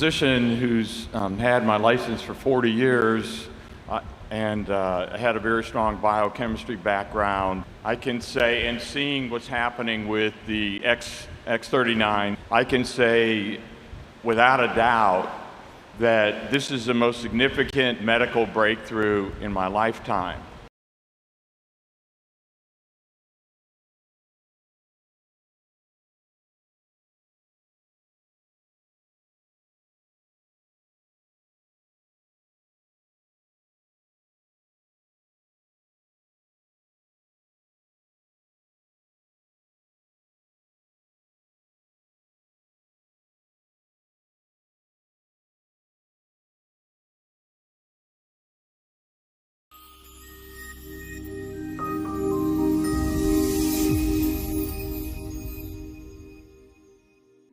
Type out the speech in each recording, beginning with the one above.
physician who's had my license for 40 years and had a very strong biochemistry background, I can say, and seeing what's happening with the X39, I can say without a doubt that this is the most significant medical breakthrough in my lifetime.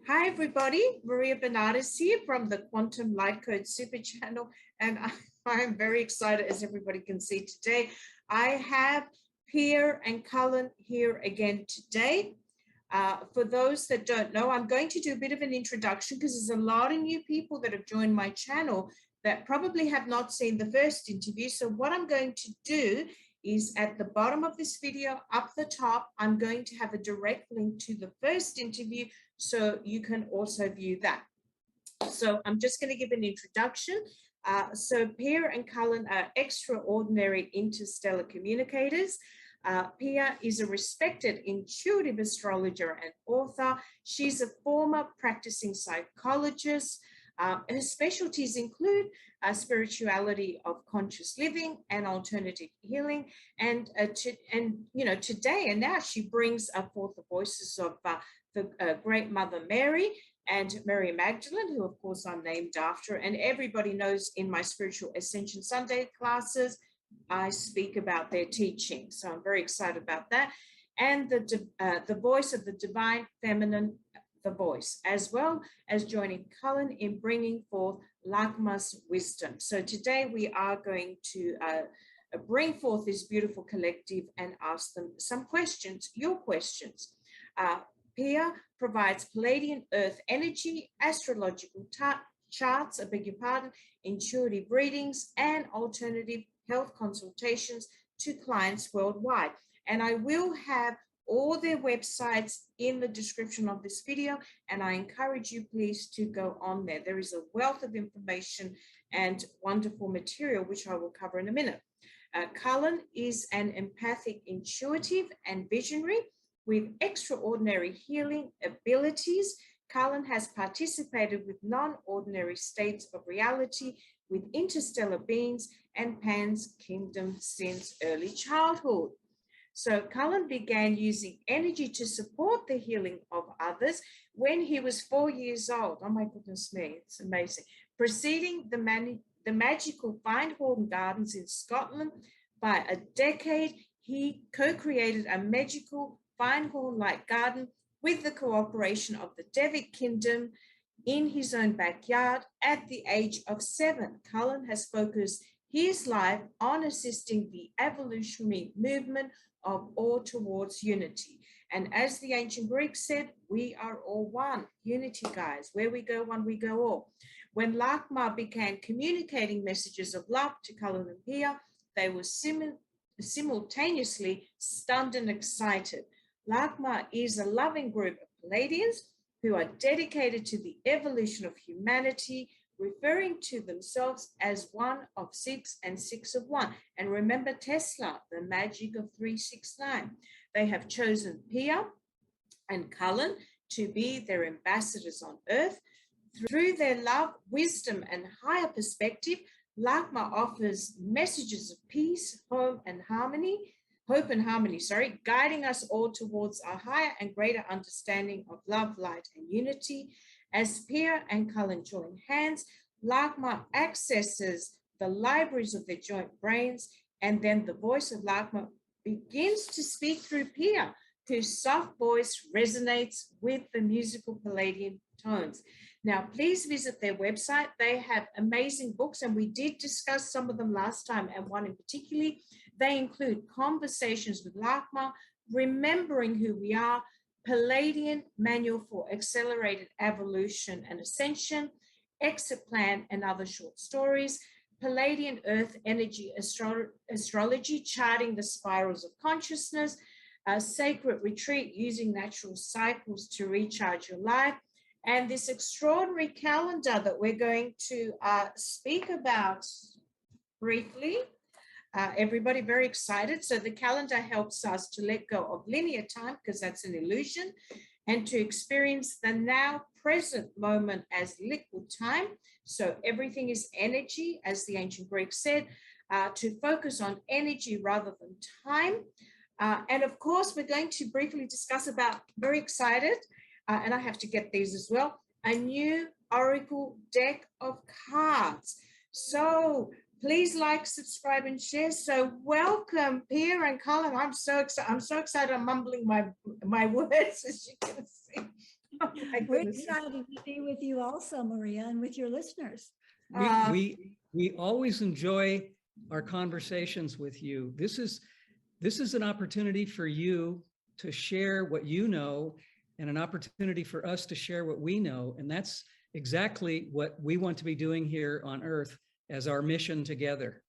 Hi everybody, Maria Bernardis here from the Quantum Light Code Super Channel, and I'm very excited, as everybody can see today. I have Pierre and Cullen here again today. For those that don't know, I'm going to do a bit of an introduction because there's a lot of new people that have joined my channel that probably have not seen the first interview. So what I'm going to do is at the bottom of this video, up the top, I'm going to have a direct link to the first interview so you can also view that. So I'm just going to give an introduction. So Pia and Cullen are extraordinary interstellar communicators. Pia is a respected intuitive astrologer and author. She's a former practicing psychologist. Her specialties include spirituality of conscious living and alternative healing. And today and now she brings forth the voices of the great Mother Mary and Mary Magdalene, who of course I'm named after. And everybody knows in my Spiritual Ascension Sunday classes, I speak about their teaching. So I'm very excited about that. And the voice of the divine feminine, the voice, as well as joining Cullen in bringing forth Lakma's wisdom. So today we are going to bring forth this beautiful collective and ask them some questions, your questions. Pia provides Pleiadean Earth energy, astrological charts, I beg your pardon, intuitive readings, and alternative health consultations to clients worldwide. And I will have all their websites in the description of this video, and I encourage you please to go on there. There is a wealth of information and wonderful material, which I will cover in a minute. Cullen is an empathic, intuitive, and visionary with extraordinary healing abilities. Cullen has participated with non-ordinary states of reality with interstellar beings and Pan's kingdom since early childhood. So Cullen began using energy to support the healing of others when he was 4 years old. Oh my goodness me, it's amazing. Preceding the magical Findhorn Gardens in Scotland by a decade, he co-created a magical Findhorn-like garden with the cooperation of the Devic Kingdom in his own backyard. At the age of 7, Cullen has focused his life on assisting the evolutionary movement of all towards unity. And as the ancient Greeks said, we are all one. Unity, guys. Where we go one, we go all. When Lakma began communicating messages of love to Cullen and Pia, they were simultaneously stunned and excited. Lakma is a loving group of Pleiadians who are dedicated to the evolution of humanity, referring to themselves as one of 6 and 6 of 1. And remember Tesla, the magic of 369. They have chosen Pia and Cullen to be their ambassadors on Earth. Through their love, wisdom, and higher perspective, Lakma offers messages of peace, hope and harmony, guiding us all towards a higher and greater understanding of love, light, and unity. As Pia and Cullen join hands, Lakma accesses the libraries of their joint brains, and then the voice of Lakma begins to speak through Pia, whose soft voice resonates with the musical Pleiadian tones. Now, please visit their website. They have amazing books, and we did discuss some of them last time, and one in particular. They include Conversations with Lakma, Remembering Who We Are, Pleiadean Manual for Accelerated Evolution and Ascension, Exit Plan, and other short stories. Pleiadean Earth Energy Astrology, charting the spirals of consciousness. A sacred retreat using natural cycles to recharge your life. And this extraordinary calendar that we're going to speak about briefly. Everybody very excited. So the calendar helps us to let go of linear time, because that's an illusion, and to experience the now present moment as liquid time. So everything is energy, as the ancient Greeks said, to focus on energy rather than time. And of course, we're going to briefly discuss about, very excited, and I have to get these as well, a new Oracle deck of cards. So please like, subscribe, and share. So welcome, Pierre and Cullen. I'm so excited. I'm mumbling my words, as you can see. Oh, we're excited to be with you also, Maria, and with your listeners. We always enjoy our conversations with you. This is an opportunity for you to share what you know, and an opportunity for us to share what we know. And that's exactly what we want to be doing here on Earth as our mission together.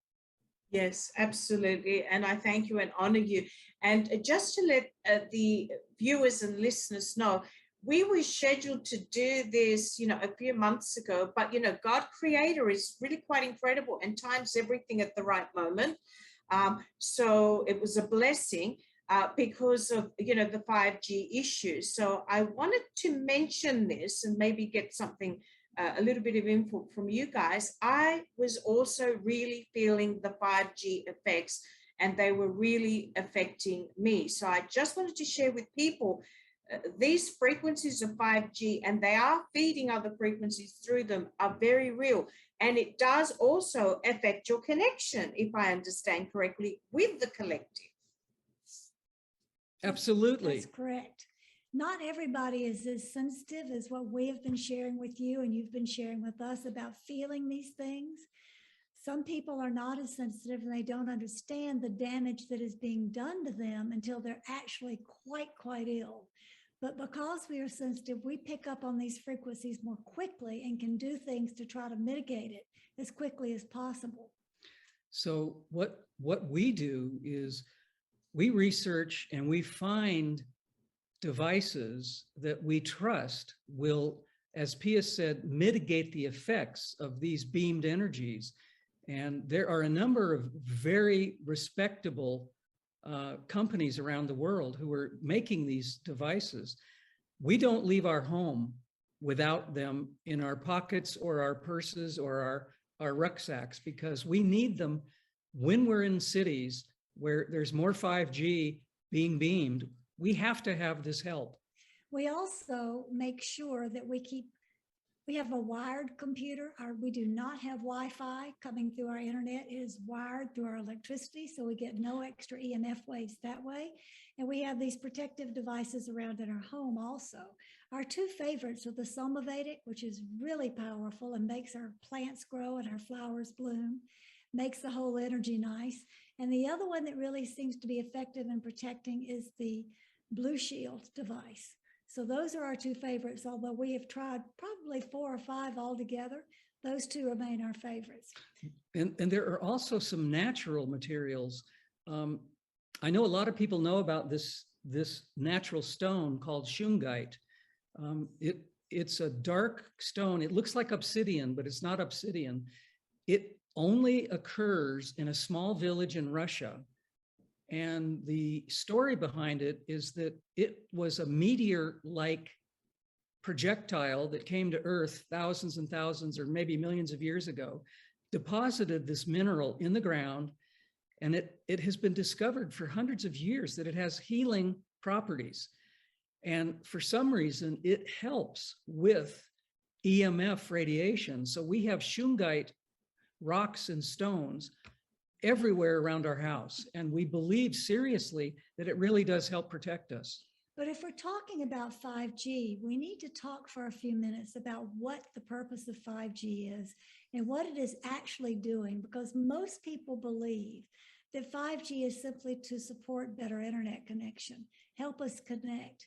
Yes, absolutely. And I thank you and honor you. And just to let the viewers and listeners know, we were scheduled to do this, a few months ago, but, God Creator is really quite incredible and times everything at the right moment. So it was a blessing because of, the 5G issues. So I wanted to mention this and maybe get something, a little bit of input from you guys. I was also really feeling the 5G effects, and they were really affecting me. So I just wanted to share with people these frequencies of 5G, and they are feeding other frequencies through them, are very real. And it does also affect your connection, if I understand correctly, with the collective. Absolutely. That's correct. Not everybody is as sensitive as what we have been sharing with you and you've been sharing with us about feeling these things. Some people are not as sensitive, and they don't understand the damage that is being done to them until they're actually quite ill. But because we are sensitive, we pick up on these frequencies more quickly and can do things to try to mitigate it as quickly as possible. So what we do is we research and we find devices that we trust will, as Pia said, mitigate the effects of these beamed energies. And there are a number of very respectable companies around the world who are making these devices. We don't leave our home without them in our pockets or our purses or our rucksacks, because we need them when we're in cities where there's more 5G being beamed. We have to have this help. We also make sure that we have a wired computer. We do not have Wi-Fi coming through our internet. It is wired through our electricity, so we get no extra EMF waves that way. And we have these protective devices around in our home also. Our two favorites are the SOMAVEDIC, which is really powerful and makes our plants grow and our flowers bloom, makes the whole energy nice. And the other one that really seems to be effective in protecting is the Blue Shield device. So those are our two favorites, although we have tried probably 4 or 5 altogether. Those two remain our favorites. And there are also some natural materials. I know a lot of people know about this natural stone called shungite. It's a dark stone. It looks like obsidian, but it's not obsidian. It only occurs in a small village in Russia. And the story behind it is that it was a meteor-like projectile that came to Earth thousands and thousands or maybe millions of years ago, deposited this mineral in the ground, and it has been discovered for hundreds of years that it has healing properties. And for some reason, it helps with EMF radiation. So we have shungite rocks and stones everywhere around our house. And we believe seriously that it really does help protect us. But if we're talking about 5G, we need to talk for a few minutes about what the purpose of 5G is and what it is actually doing, because most people believe that 5G is simply to support better internet connection, help us connect.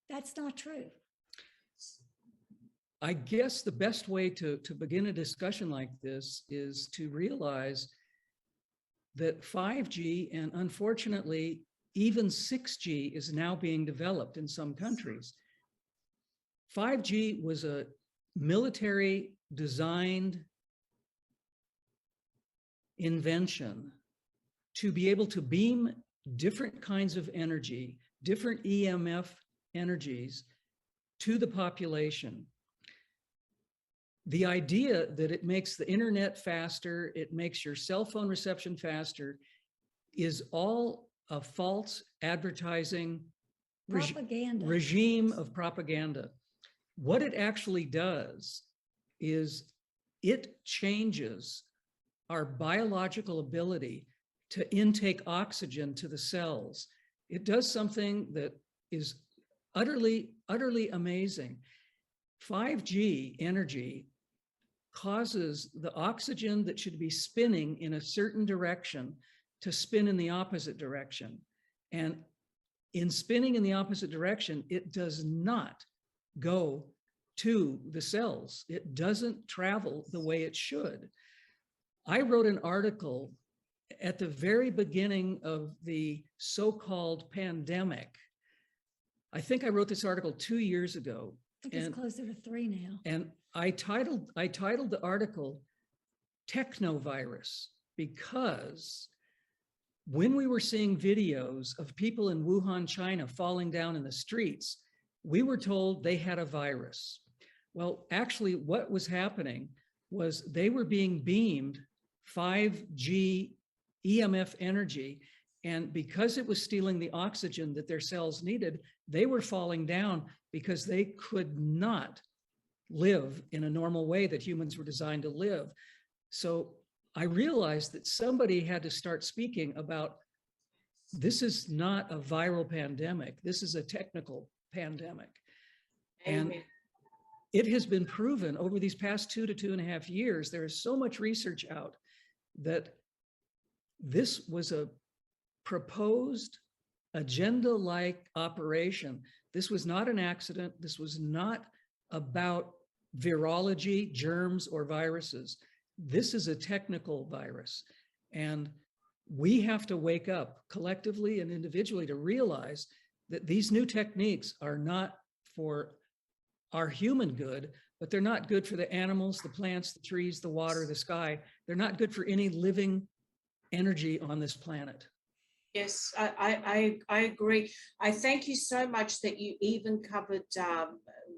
That's not true. I guess the best way to begin a discussion like this is to realize that 5G and unfortunately even 6G is now being developed in some countries. 5G was a military designed invention to be able to beam different kinds of energy, different EMF energies to the population. The idea that it makes the internet faster, it makes your cell phone reception faster, is all a false advertising regime of propaganda. What it actually does is it changes our biological ability to intake oxygen to the cells. It does something that is utterly amazing. 5G energy causes the oxygen that should be spinning in a certain direction to spin in the opposite direction. And in spinning in the opposite direction, it does not go to the cells. It doesn't travel the way it should. I wrote an article at the very beginning of the so-called pandemic. I think I wrote this article 2 years ago. I think it's closer to 3 now. And I titled the article Technovirus, because when we were seeing videos of people in Wuhan, China falling down in the streets, we were told they had a virus. Well, actually what was happening was they were being beamed 5G EMF energy, and because it was stealing the oxygen that their cells needed, they were falling down because they could not live in a normal way that humans were designed to live. So I realized that somebody had to start speaking about, this is not a viral pandemic, this is a technical pandemic. Amen. And it has been proven over these past 2 to 2.5 years, there is so much research out that this was a proposed agenda-like operation. This was not an accident. This was not about virology, germs, or viruses. This is a technical virus. And we have to wake up collectively and individually to realize that these new techniques are not for our human good, but they're not good for the animals, the plants, the trees, the water, the sky. They're not good for any living energy on this planet. Yes, I agree. I thank you so much that you even covered,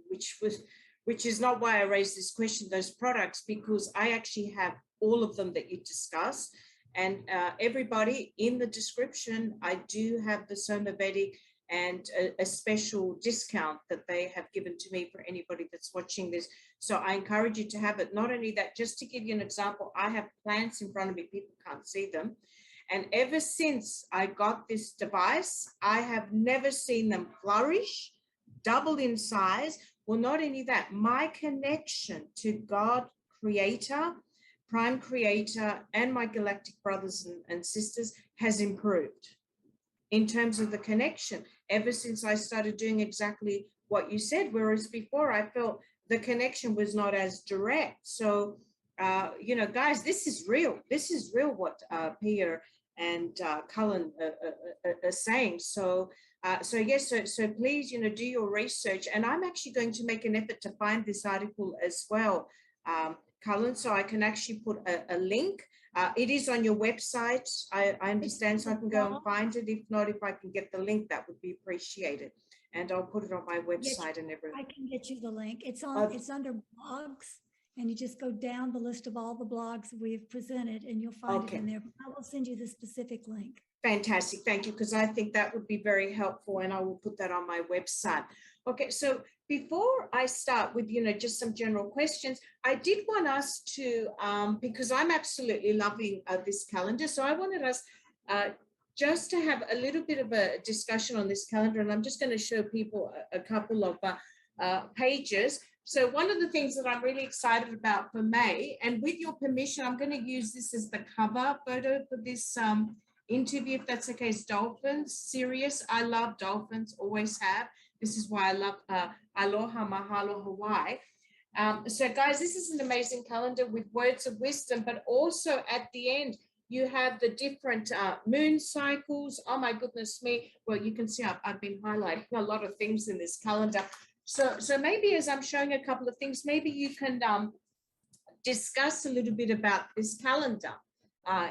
which is not why I raised this question, those products, because I actually have all of them that you discussed. And everybody, in the description, I do have the SOMAVEDIC and a special discount that they have given to me for anybody that's watching this. So I encourage you to have it. Not only that, just to give you an example, I have plants in front of me, people can't see them. And ever since I got this device, I have never seen them flourish, double in size. Well, not only that, my connection to God, Creator, Prime Creator, and my galactic brothers and sisters has improved in terms of the connection ever since I started doing exactly what you said, whereas before I felt the connection was not as direct. So, you know, guys, this is real. This is real what Pia and Cullen are saying. So, yes, so please, you know, do your research. And I'm actually going to make an effort to find this article as well, Cullen, so I can actually put a link. It is on your website, I understand, so I can go and find it. If not, if I can get the link, that would be appreciated. And I'll put it on my website and everything. I can get you the link. It's on. It's under blogs, and you just go down the list of all the blogs we've presented, and you'll find it in there. I will send you the specific link. Fantastic, thank you, because I think that would be very helpful, and I will put that on my website. Okay, so before I start with, you know, just some general questions, I did want us to, because I'm absolutely loving this calendar, so I wanted us just to have a little bit of a discussion on this calendar, and I'm just going to show people a couple of pages. So one of the things that I'm really excited about for May, and with your permission, I'm going to use this as the cover photo for this interview, if that's okay, is dolphins. Serious, I love dolphins, always have. This is why I love Aloha Mahalo Hawaii. So guys, this is an amazing calendar with words of wisdom, but also at the end, you have the different moon cycles. Oh my goodness me. Well, you can see I've been highlighting a lot of things in this calendar. So maybe as I'm showing a couple of things, maybe you can discuss a little bit about this calendar.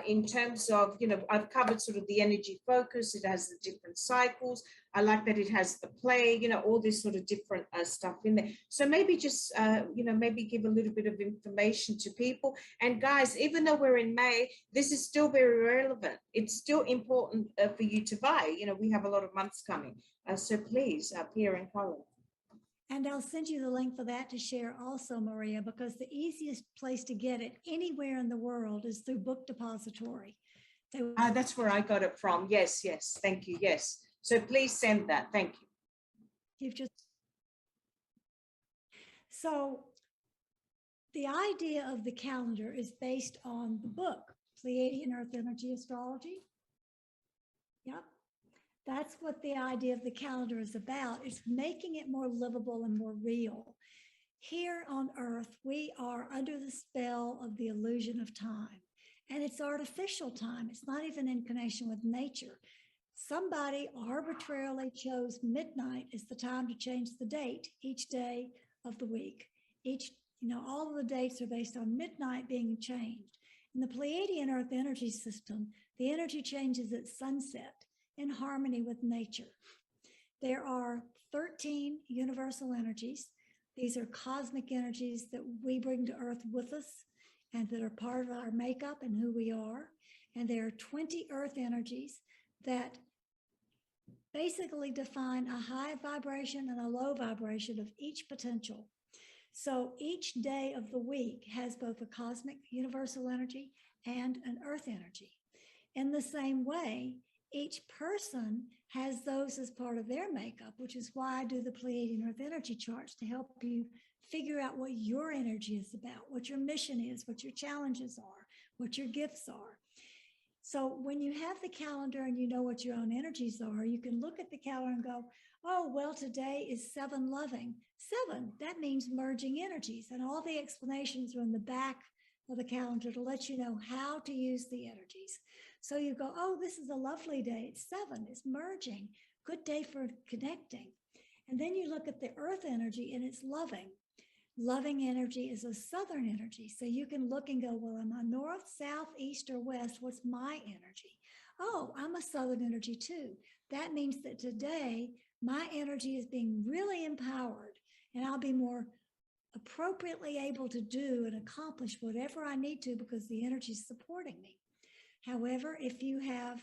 In terms of, I've covered sort of the energy focus. It has the different cycles. I like that it has the play, all this sort of different stuff in there. So maybe just, maybe give a little bit of information to people. And guys, even though we're in May, this is still very relevant. It's still important for you to buy. We have a lot of months coming. So please, Pierre and Cullen. And I'll send you the link for that to share also, Maria, because the easiest place to get it anywhere in the world is through Book Depository. That's where I got it from. Yes, thank you. Yes. So please send that. Thank you. So the idea of the calendar is based on the book, Pleiadean Earth Energy Astrology. Yep. That's what the idea of the calendar is about. It's making it more livable and more real. Here on Earth, we are under the spell of the illusion of time, and it's artificial time. It's not even in connection with nature. Somebody arbitrarily chose midnight as the time to change the date each day of the week. All of the dates are based on midnight being changed. In the Pleiadian Earth energy system, the energy changes at sunset in harmony with nature. There are 13 universal energies. These are cosmic energies that we bring to Earth with us and that are part of our makeup and who we are. And there are 20 Earth energies that basically define a high vibration and a low vibration of each potential. So each day of the week has both a cosmic universal energy and an Earth energy. In the same way, each person has those as part of their makeup, which is why I do the Pleiadian Earth energy charts to help you figure out what your energy is about, what your mission is, what your challenges are, what your gifts are. So when you have the calendar and you know what your own energies are, you can look at the calendar and go, oh, well, today is 7 loving. 7, that means merging energies. And all the explanations are in the back of the calendar to let you know how to use the energies. So you go, oh, this is a lovely day. It's 7, it's merging. Good day for connecting. And then you look at the Earth energy and it's loving. Loving energy is a southern energy. So you can look and go, well, am I north, south, east, or west? What's my energy? Oh, I'm a southern energy too. That means that today my energy is being really empowered and I'll be more appropriately able to do and accomplish whatever I need to because the energy is supporting me. However, if you have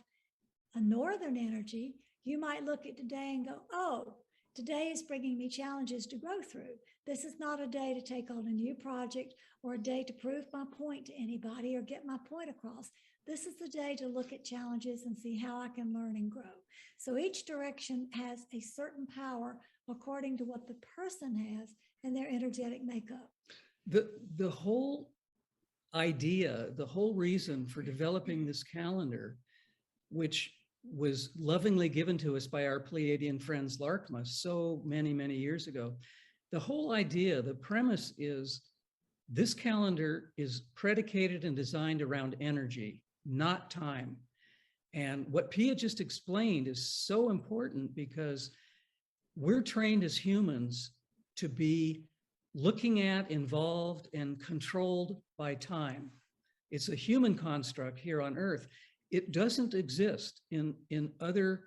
a northern energy, you might look at today and go, oh, today is bringing me challenges to grow through. This is not a day to take on a new project or a day to prove my point to anybody or get my point across. This is the day to look at challenges and see how I can learn and grow. So each direction has a certain power according to what the person has and their energetic makeup. The whole idea, the whole reason for developing this calendar, which was lovingly given to us by our Pleiadian friends Larkma so many, many years ago. The whole idea, the premise is this calendar is predicated and designed around energy, not time. And what Pia just explained is so important because we're trained as humans to be looking at, involved, and controlled by time. It's a human construct here on Earth. It doesn't exist in other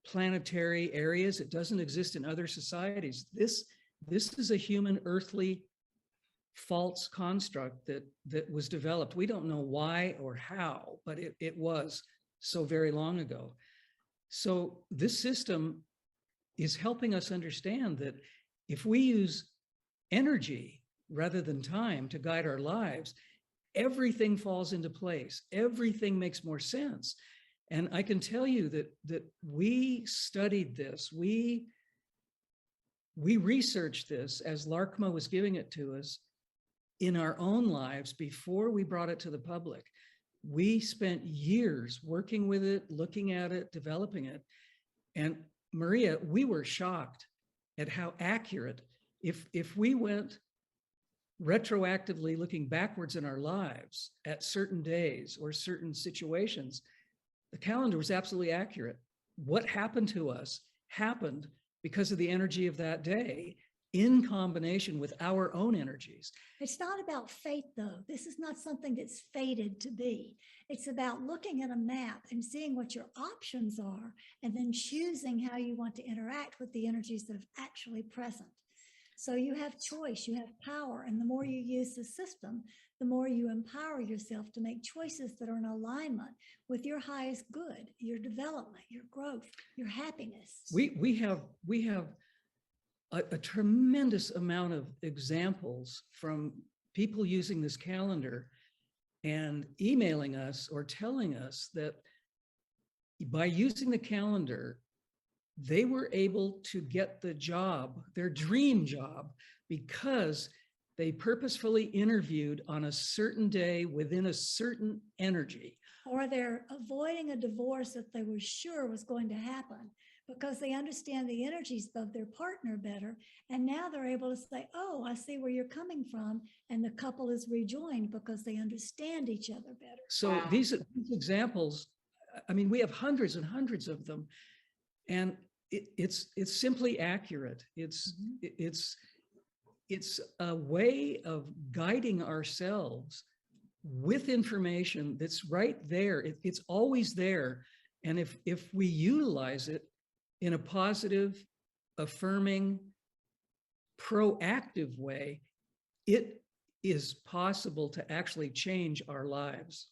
planetary areas. It doesn't exist in other societies. This is a human earthly false construct that was developed. We don't know why or how, but it was so very long ago. So this system is helping us understand that if we use energy rather than time to guide our lives, everything falls into place. Everything makes more sense. And I can tell you that we studied this. We researched this as Larkma was giving it to us in our own lives before we brought it to the public. We spent years working with it, looking at it, developing it. And Maria, we were shocked at how accurate, if we went retroactively looking backwards in our lives at certain days or certain situations, the calendar was absolutely accurate. What happened to us happened because of the energy of that day in combination with our own energies. It's not about fate, though. This is not something that's fated to be. It's about looking at a map and seeing what your options are, and then choosing how you want to interact with the energies that are actually present. So you have choice, you have power, and the more you use the system, the more you empower yourself to make choices that are in alignment with your highest good, your development, your growth, your happiness. We have a tremendous amount of examples from people using this calendar and emailing us or telling us that by using the calendar, they were able to get the job, their dream job, because they purposefully interviewed on a certain day within a certain energy. Or they're avoiding a divorce that they were sure was going to happen because they understand the energies of their partner better. And now they're able to say, oh, I see where you're coming from. And the couple is rejoined because they understand each other better. So Wow. these examples, I mean, we have hundreds and hundreds of them. And it's simply accurate. It's a way of guiding ourselves with information that's right there. It's always there. And if we utilize it in a positive, affirming, proactive way, it is possible to actually change our lives.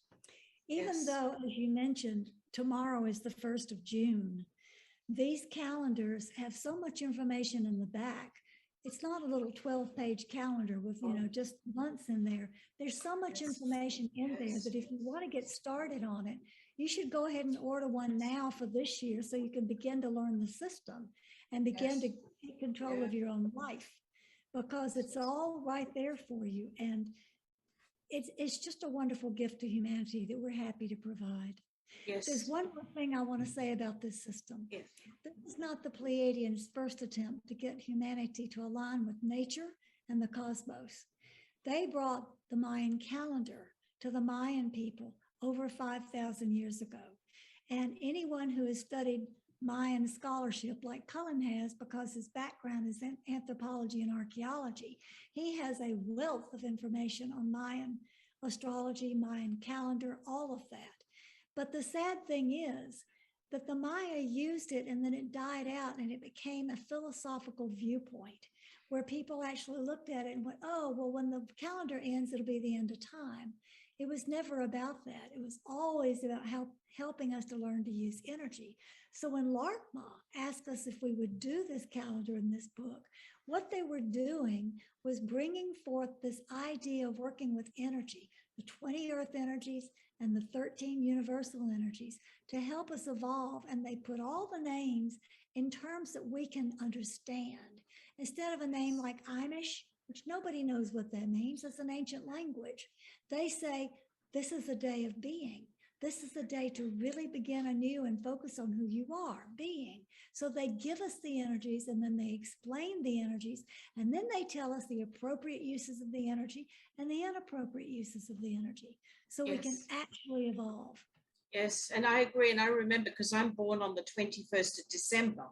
Even Yes. though, as you mentioned, tomorrow is the 1st of June, these calendars have so much information in the back. It's not a little 12-page calendar with, just months in there. There's so much information in there that if you want to get started on it, you should go ahead and order one now for this year so you can begin to learn the system and begin to take control of your own life, because it's all right there for you. And it's just a wonderful gift to humanity that we're happy to provide. Yes. There's one more thing I want to say about this system. Yes. This is not the Pleiadians' first attempt to get humanity to align with nature and the cosmos. They brought the Mayan calendar to the Mayan people over 5,000 years ago. And anyone who has studied Mayan scholarship like Cullen has, because his background is in anthropology and archaeology, he has a wealth of information on Mayan astrology, Mayan calendar, all of that. But the sad thing is that the Maya used it and then it died out and it became a philosophical viewpoint where people actually looked at it and went, oh, well, when the calendar ends, it'll be the end of time. It was never about that. It was always about helping us to learn to use energy. So when Larkma asked us if we would do this calendar in this book, what they were doing was bringing forth this idea of working with energy, the 20 earth energies and the 13 universal energies, to help us evolve. And they put all the names in terms that we can understand. Instead of a name like Amish, which nobody knows what that means, it's an ancient language, they say, this is a day of being. This is a day to really begin anew and focus on who you are, being. So they give us the energies and then they explain the energies, and then they tell us the appropriate uses of the energy and the inappropriate uses of the energy, so we can actually evolve. Yes, and I agree. And I remember, because I'm born on the 21st of December.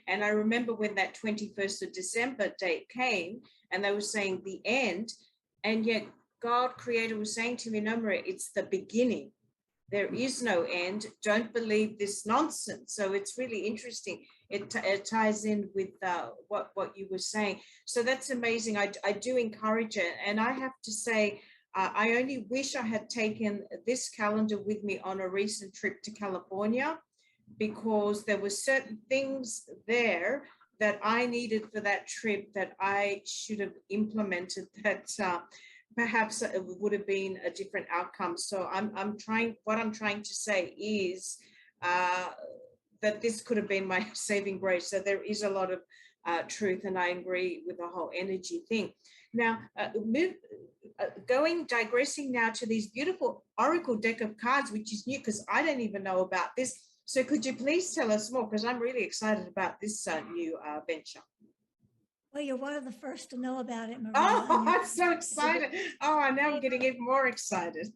And I remember when that 21st of December date came and they were saying the end. And yet God, Creator, was saying to me, no, Maria, it's the beginning. There is no end. Don't believe this nonsense. So it's really interesting. It ties in with what you were saying. So that's amazing. I do encourage it. And I have to say, I only wish I had taken this calendar with me on a recent trip to California, because there were certain things there that I needed for that trip that I should have implemented, that perhaps it would have been a different outcome. So what I'm trying to say is that this could have been my saving grace. So there is a lot of truth, and I agree with the whole energy thing. Now, digressing now to these beautiful Oracle deck of cards, which is new because I don't even know about this. So could you please tell us more? Because I'm really excited about this new venture. Well, you're one of the first to know about it, Maria. Oh, and I'm so excited. Oh, now I'm getting even more excited.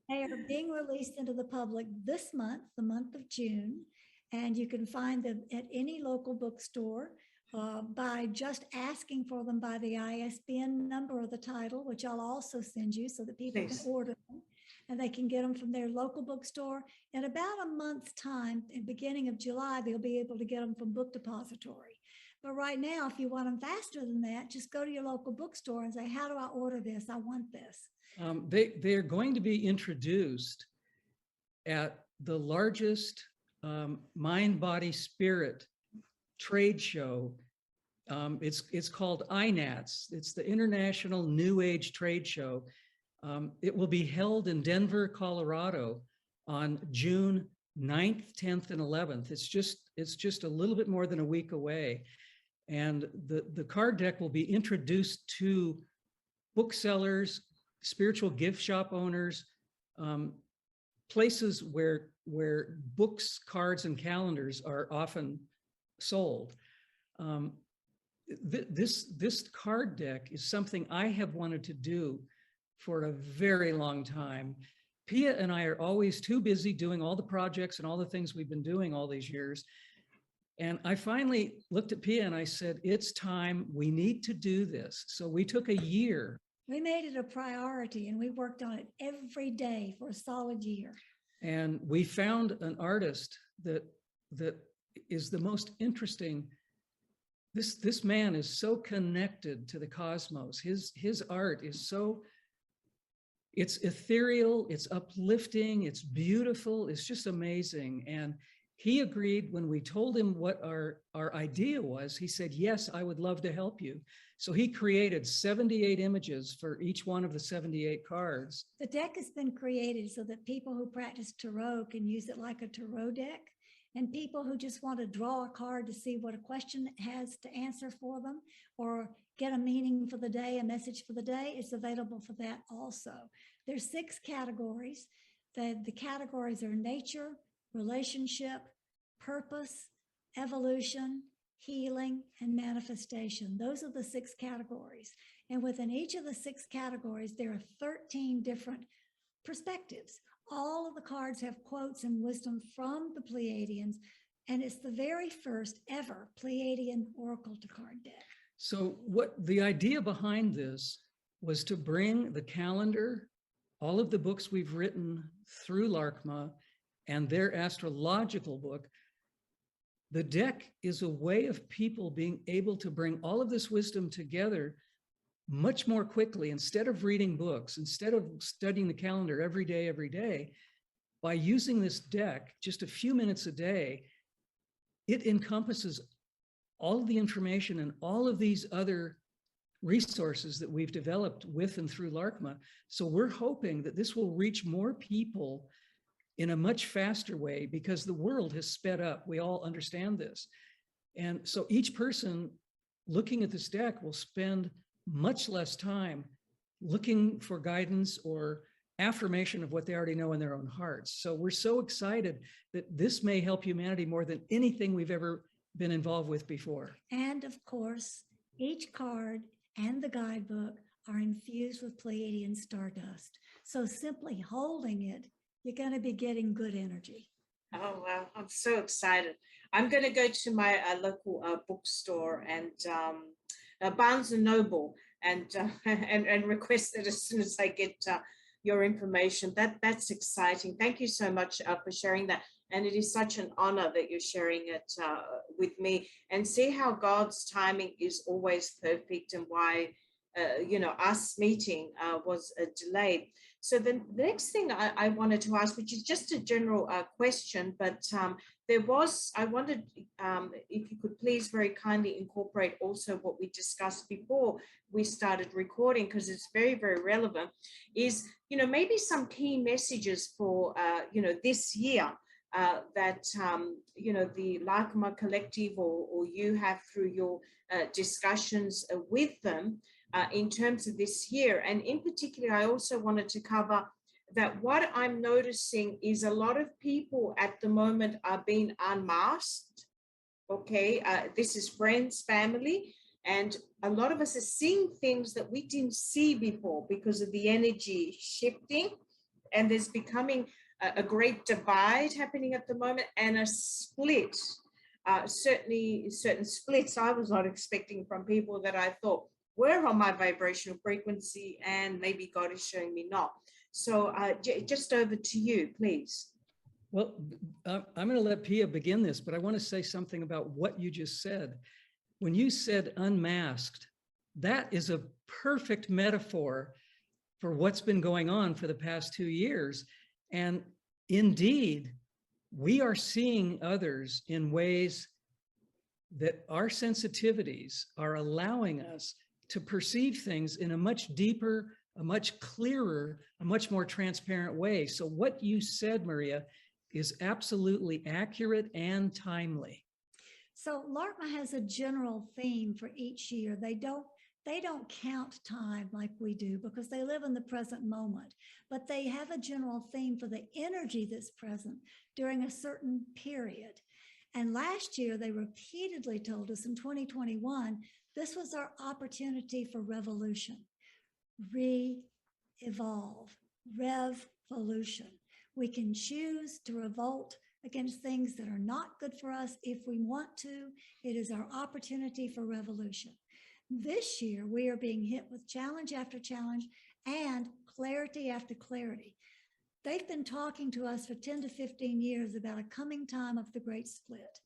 they are being released into the public this month, the month of June, and you can find them at any local bookstore by just asking for them by the ISBN number of the title, which I'll also send you so that people Please. can order them. And they can get them from their local bookstore. In about a month's time, in the beginning of July, they'll be able to get them from Book Depository. But right now, if you want them faster than that, just go to your local bookstore and say, how do I order this? I want this. They're going to be introduced at the largest mind, body, spirit trade show. It's called INATS. It's the International New Age Trade Show. It will be held in Denver, Colorado on June 9th, 10th, and 11th. It's just a little bit more than a week away. And the card deck will be introduced to booksellers, spiritual gift shop owners, places where books, cards, and calendars are often sold. This card deck is something I have wanted to do for a very long time. Pia and I are always too busy doing all the projects and all the things we've been doing all these years. And I finally looked at Pia and I said, it's time, we need to do this. So we took a year. We made it a priority and we worked on it every day for a solid year. And we found an artist that is the most interesting. This man is so connected to the cosmos. His art is so, it's ethereal, it's uplifting, it's beautiful, it's just amazing. And he agreed when we told him what our idea was. He said, yes, I would love to help you. So he created 78 images for each one of the 78 cards. The deck has been created so that people who practice tarot can use it like a tarot deck. And people who just want to draw a card to see what a question has to answer for them or get a meaning for the day, a message for the day, it's available for that also. There's 6 categories. The categories are nature, relationship, purpose, evolution, healing, and manifestation. Those are the 6 categories. And within each of the 6 categories, there are 13 different perspectives. All of the cards have quotes and wisdom from the Pleiadians, and it's the very first ever Pleiadian oracle card deck. So what the idea behind this was to bring the calendar, all of the books we've written through LARCMA, and their astrological book. The deck is a way of people being able to bring all of this wisdom together much more quickly. Instead of reading books, instead of studying the calendar every day, by using this deck just a few minutes a day, it encompasses all of the information and all of these other resources that we've developed with and through LARCMA. So we're hoping that this will reach more people in a much faster way because the world has sped up. We all understand this. And so each person looking at this deck will spend much less time looking for guidance or affirmation of what they already know in their own hearts. So we're so excited that this may help humanity more than anything we've ever been involved with before. And of course, each card and the guidebook are infused with Pleiadian stardust. So simply holding it, you're going to be getting good energy. Oh, wow. I'm so excited. I'm going to go to my local bookstore and Barnes & Noble and request it as soon as I get your information. That's exciting. Thank you so much for sharing that. And it is such an honor that you're sharing it with me, and see how God's timing is always perfect and why, us meeting was delayed. So the next thing I wanted to ask, which is just a general question, but I wondered if you could please very kindly incorporate also what we discussed before we started recording, because it's very, very relevant, is, maybe some key messages for, this year that, the LARCMA Collective or you have through your discussions with them, in terms of this year. And in particular, I also wanted to cover that what I'm noticing is a lot of people at the moment are being unmasked. Okay, this is friends, family, And a lot of us are seeing things that we didn't see before because of the energy shifting. And there's becoming a great divide happening at the moment and a split. Certainly certain splits I was not expecting from people that I thought were on my vibrational frequency, and maybe God is showing me not. So just over to you, please. Well, I'm going to let Pia begin this, but I want to say something about what you just said. When you said unmasked, that is a perfect metaphor for what's been going on for the past 2 years. And indeed, we are seeing others in ways that our sensitivities are allowing us to perceive things in a much deeper, a much clearer, a much more transparent way. So what you said, Maria, is absolutely accurate and timely. So LARPMA has a general theme for each year. They don't count time like we do because they live in the present moment, but they have a general theme for the energy that's present during a certain period. And last year, they repeatedly told us in 2021, this was our opportunity for revolution, re-evolve, revolution. We can choose to revolt against things that are not good for us if we want to. It is our opportunity for revolution. This year, we are being hit with challenge after challenge and clarity after clarity. They've been talking to us for 10 to 15 years about a coming time of the Great Split.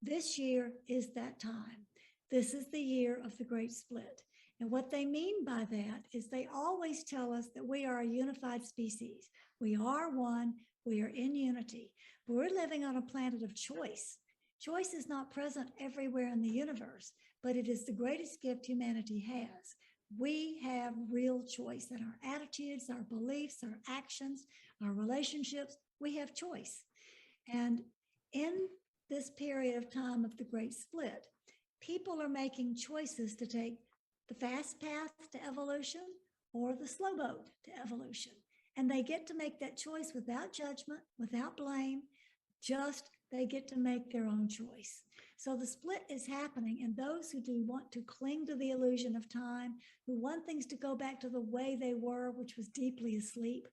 This year is that time. This is the year of the Great Split. And what they mean by that is they always tell us that we are a unified species. We are one, we are in unity. But we're living on a planet of choice. Choice is not present everywhere in the universe, but it is the greatest gift humanity has. We have real choice in our attitudes, our beliefs, our actions, our relationships. We have choice. And in this period of time of the Great Split, people are making choices to take the fast path to evolution or the slow boat to evolution. And they get to make that choice without judgment, without blame, just they get to make their own choice. So the split is happening, and those who do want to cling to the illusion of time, who want things to go back to the way they were, which was deeply asleep,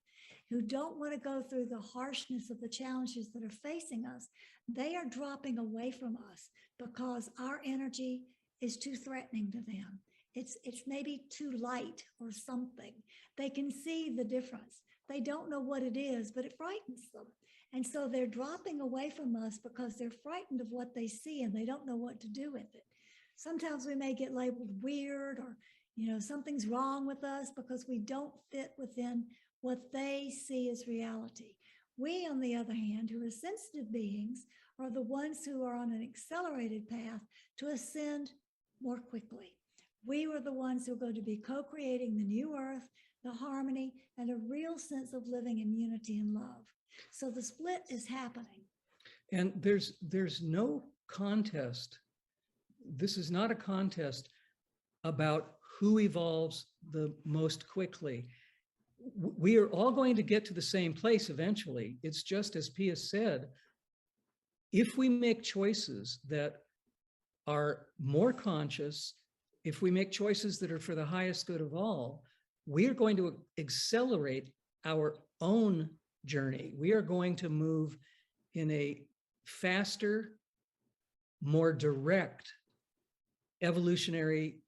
who don't want to go through the harshness of the challenges that are facing us, they are dropping away from us because our energy is too threatening to them. It's maybe too light or something. They can see the difference. They don't know what it is, but it frightens them. And so they're dropping away from us because they're frightened of what they see and they don't know what to do with it. Sometimes we may get labeled weird or, something's wrong with us because we don't fit within what they see as reality. We, on the other hand, who are sensitive beings, are the ones who are on an accelerated path to ascend more quickly. We were the ones who are going to be co-creating the new earth, the harmony, and a real sense of living in unity and love. So the split is happening. And there's no contest. This is not a contest about who evolves the most quickly. We are all going to get to the same place eventually. It's just as Pia said, if we make choices that are more conscious, if we make choices that are for the highest good of all, we are going to accelerate our own journey. We are going to move in a faster, more direct evolutionary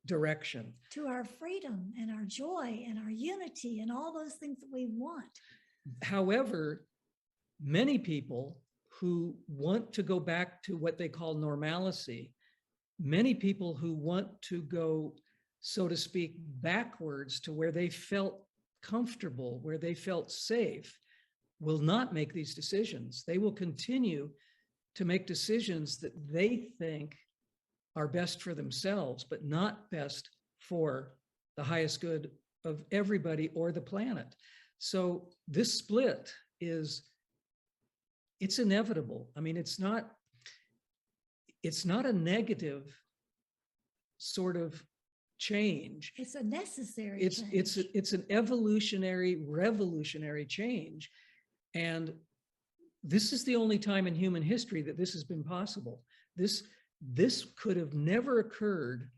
direction. To our freedom and our joy and our unity and all those things that we want. However, many people who want to go back to what they call normalcy, many people who want to go, so to speak, backwards to where they felt comfortable, where they felt safe, will not make these decisions. They will continue to make decisions that they think are best for themselves, but not best for the highest good of everybody or the planet. So this split it's inevitable. I mean, it's not a negative sort of change. It's a necessary change. It's an evolutionary, revolutionary change. And this is the only time in human history that this has been possible. this could have never occurred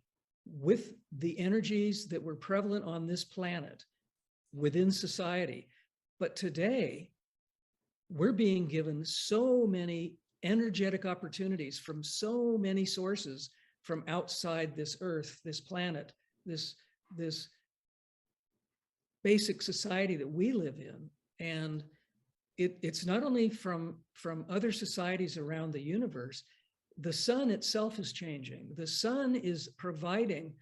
with the energies that were prevalent on this planet within society. But today, we're being given so many energetic opportunities from so many sources from outside this earth, this planet, this basic society that we live in. And it's not only from other societies around the universe. The sun itself is changing. The sun is providing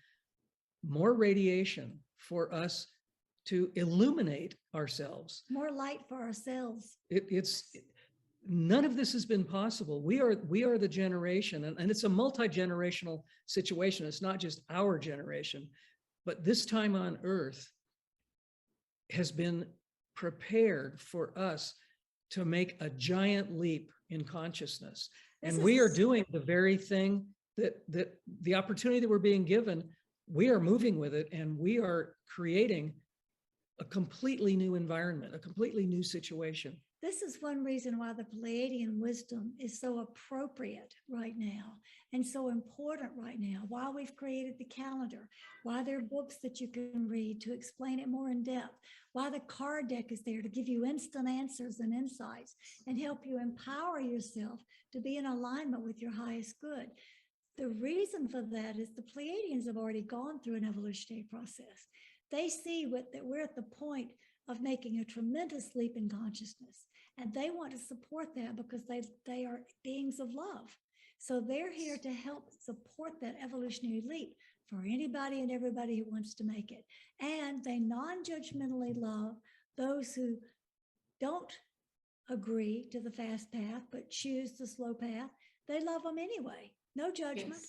more radiation for us to illuminate ourselves. More light for ourselves. None of this has been possible. We are the generation, and it's a multi-generational situation. It's not just our generation, but this time on Earth has been prepared for us to make a giant leap in consciousness. And we are doing the very thing that the opportunity that we're being given, we are moving with it, and we are creating a completely new environment, a completely new situation. This is one reason why the Pleiadean wisdom is so appropriate right now and so important right now, why we've created the calendar, why there are books that you can read to explain it more in depth, why the card deck is there to give you instant answers and insights and help you empower yourself to be in alignment with your highest good. The reason for that is the Pleiadians have already gone through an evolutionary process. They see that we're at the point of making a tremendous leap in consciousness. And they want to support that because they are beings of love. So they're here to help support that evolutionary leap for anybody and everybody who wants to make it. And they non-judgmentally love those who don't agree to the fast path, but choose the slow path. They love them anyway. No judgment.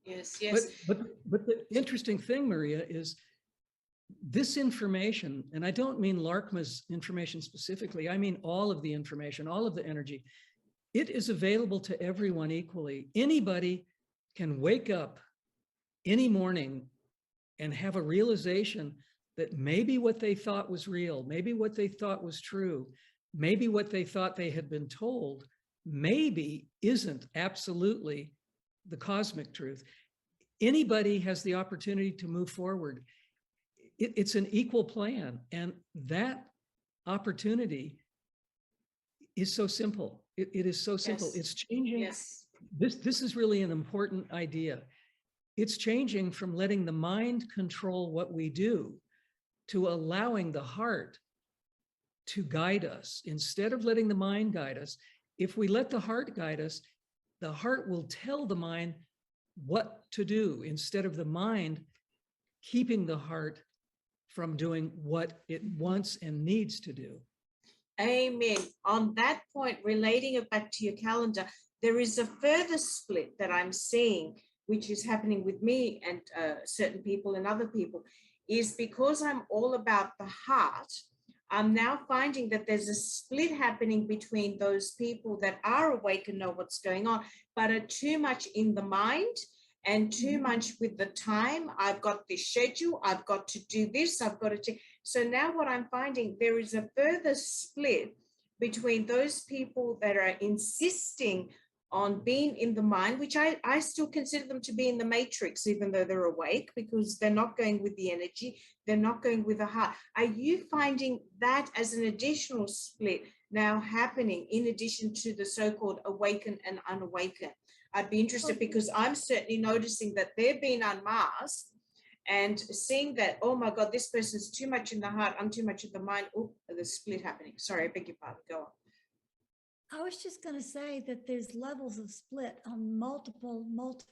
Yes, yes. But the interesting thing, Maria, is this information, and I don't mean LARCMA's information specifically, I mean all of the information, all of the energy, it is available to everyone equally. Anybody can wake up any morning and have a realization that maybe what they thought was real, maybe what they thought was true, maybe what they thought they had been told, maybe isn't absolutely the cosmic truth. Anybody has the opportunity to move forward. It's an equal plan, and that opportunity is so simple. It is so simple. Yes. It's changing. Yes. This is really an important idea. It's changing from letting the mind control what we do to allowing the heart to guide us. Instead of letting the mind guide us, if we let the heart guide us, the heart will tell the mind what to do instead of the mind keeping the heart from doing what it wants and needs to do. Amen. On that point, relating it back to your calendar, there is a further split that I'm seeing, which is happening with me and certain people and other people, is because I'm all about the heart. I'm now finding that there's a split happening between those people that are awake and know what's going on, but are too much in the mind and too much with the time. I've got this schedule, I've got to do this, I've got to. So now what I'm finding, there is a further split between those people that are insisting on being in the mind, which I still consider them to be in the matrix, even though they're awake, because they're not going with the energy, they're not going with the heart. Are you finding that as an additional split now happening in addition to the so-called awakened and unawakened? I'd be interested because I'm certainly noticing that they're being unmasked and seeing that, oh my God, this person's too much in the heart, I'm too much in the mind. Oh, the split happening. Sorry, I beg your pardon. Go on. I was just going to say that there's levels of split on multiple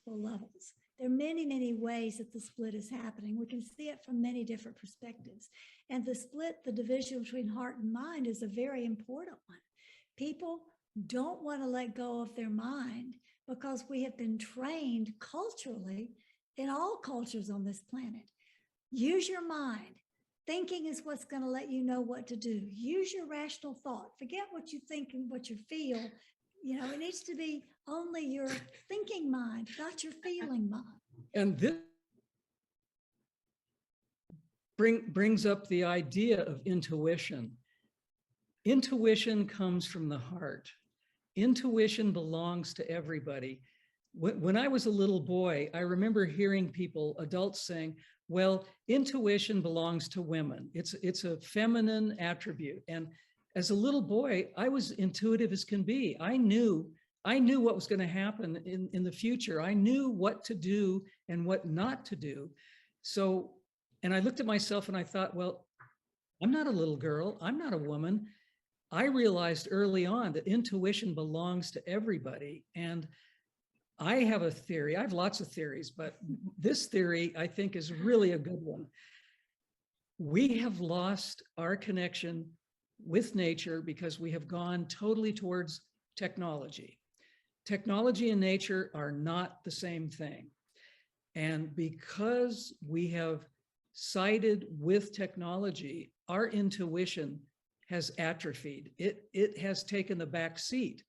levels. There are many, many ways that the split is happening. We can see it from many different perspectives. And the split, the division between heart and mind, is a very important one. People don't want to let go of their mind because we have been trained culturally in all cultures on this planet. Use your mind. Thinking is what's going to let you know what to do. Use your rational thought. Forget what you think and what you feel. You know, it needs to be only your thinking mind, not your feeling mind. And this brings up the idea of intuition. Intuition comes from the heart. Intuition belongs to everybody. when I was a little boy, I remember hearing people, adults saying, well, intuition belongs to women. It's a feminine attribute. And as a little boy, I was intuitive as can be. I knew what was going to happen in the future. I knew what to do and what not to do. So, and I looked at myself and I thought, well, I'm not a little girl. I'm not a woman. I realized early on that intuition belongs to everybody. And I have a theory. I have lots of theories, but this theory I think is really a good one. We have lost our connection with nature because we have gone totally towards technology. Technology and nature are not the same thing. And because we have sided with technology, our intuition has atrophied. It has taken the back seat.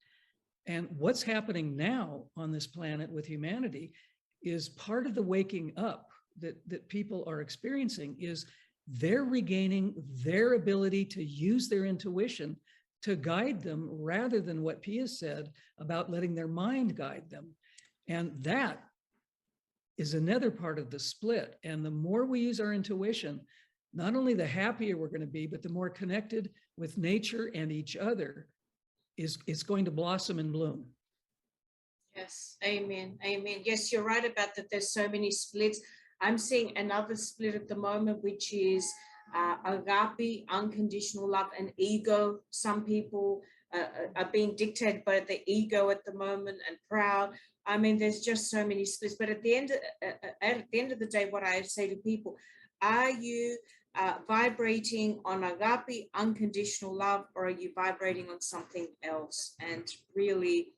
And what's happening now on this planet with humanity is part of the waking up that people are experiencing is they're regaining their ability to use their intuition to guide them rather than what Pia said about letting their mind guide them. And that is another part of the split. And the more we use our intuition, not only the happier we're going to be, but the more connected with nature and each other is going to blossom and bloom. Yes, amen, amen. Yes, you're right about that. There's so many splits. I'm seeing another split at the moment, which is agape, unconditional love, and ego. Some people are being dictated by the ego at the moment and proud. I mean, there's just so many splits. But at the end of the day, what I say to people, are you vibrating on agape, unconditional love, or are you vibrating on something else? And really,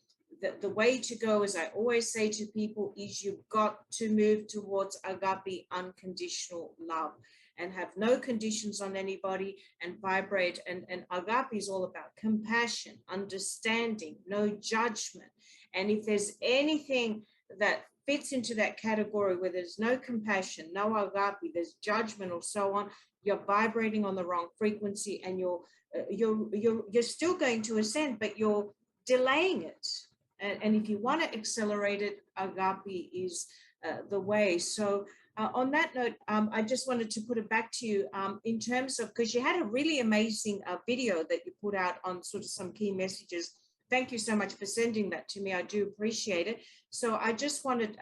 the way to go, as I always say to people, is you've got to move towards agape, unconditional love, and have no conditions on anybody and vibrate. And agape is all about compassion, understanding, no judgment. And if there's anything that fits into that category where there's no compassion, no agape, there's judgment or so on, you're vibrating on the wrong frequency, and you're still going to ascend, but you're delaying it. And if you want to accelerate it, agape is the way. So on that note, I just wanted to put it back to you in terms of, because you had a really amazing video that you put out on sort of some key messages. Thank you so much for sending that to me. I do appreciate it. So I just wanted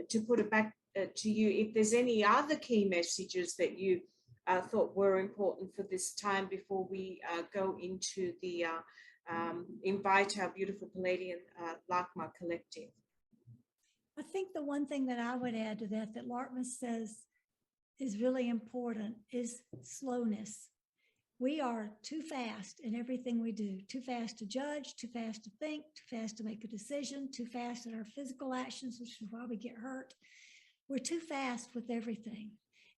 to put it back to you. If there's any other key messages that you thought were important for this time before we go into the invite our beautiful Pleiadean Lakma collective. I think the one thing that I would add to that Larkma says is really important is slowness. We are too fast in everything we do, too fast to judge, too fast to think, too fast to make a decision, too fast in our physical actions, which is why we get hurt. We're too fast with everything.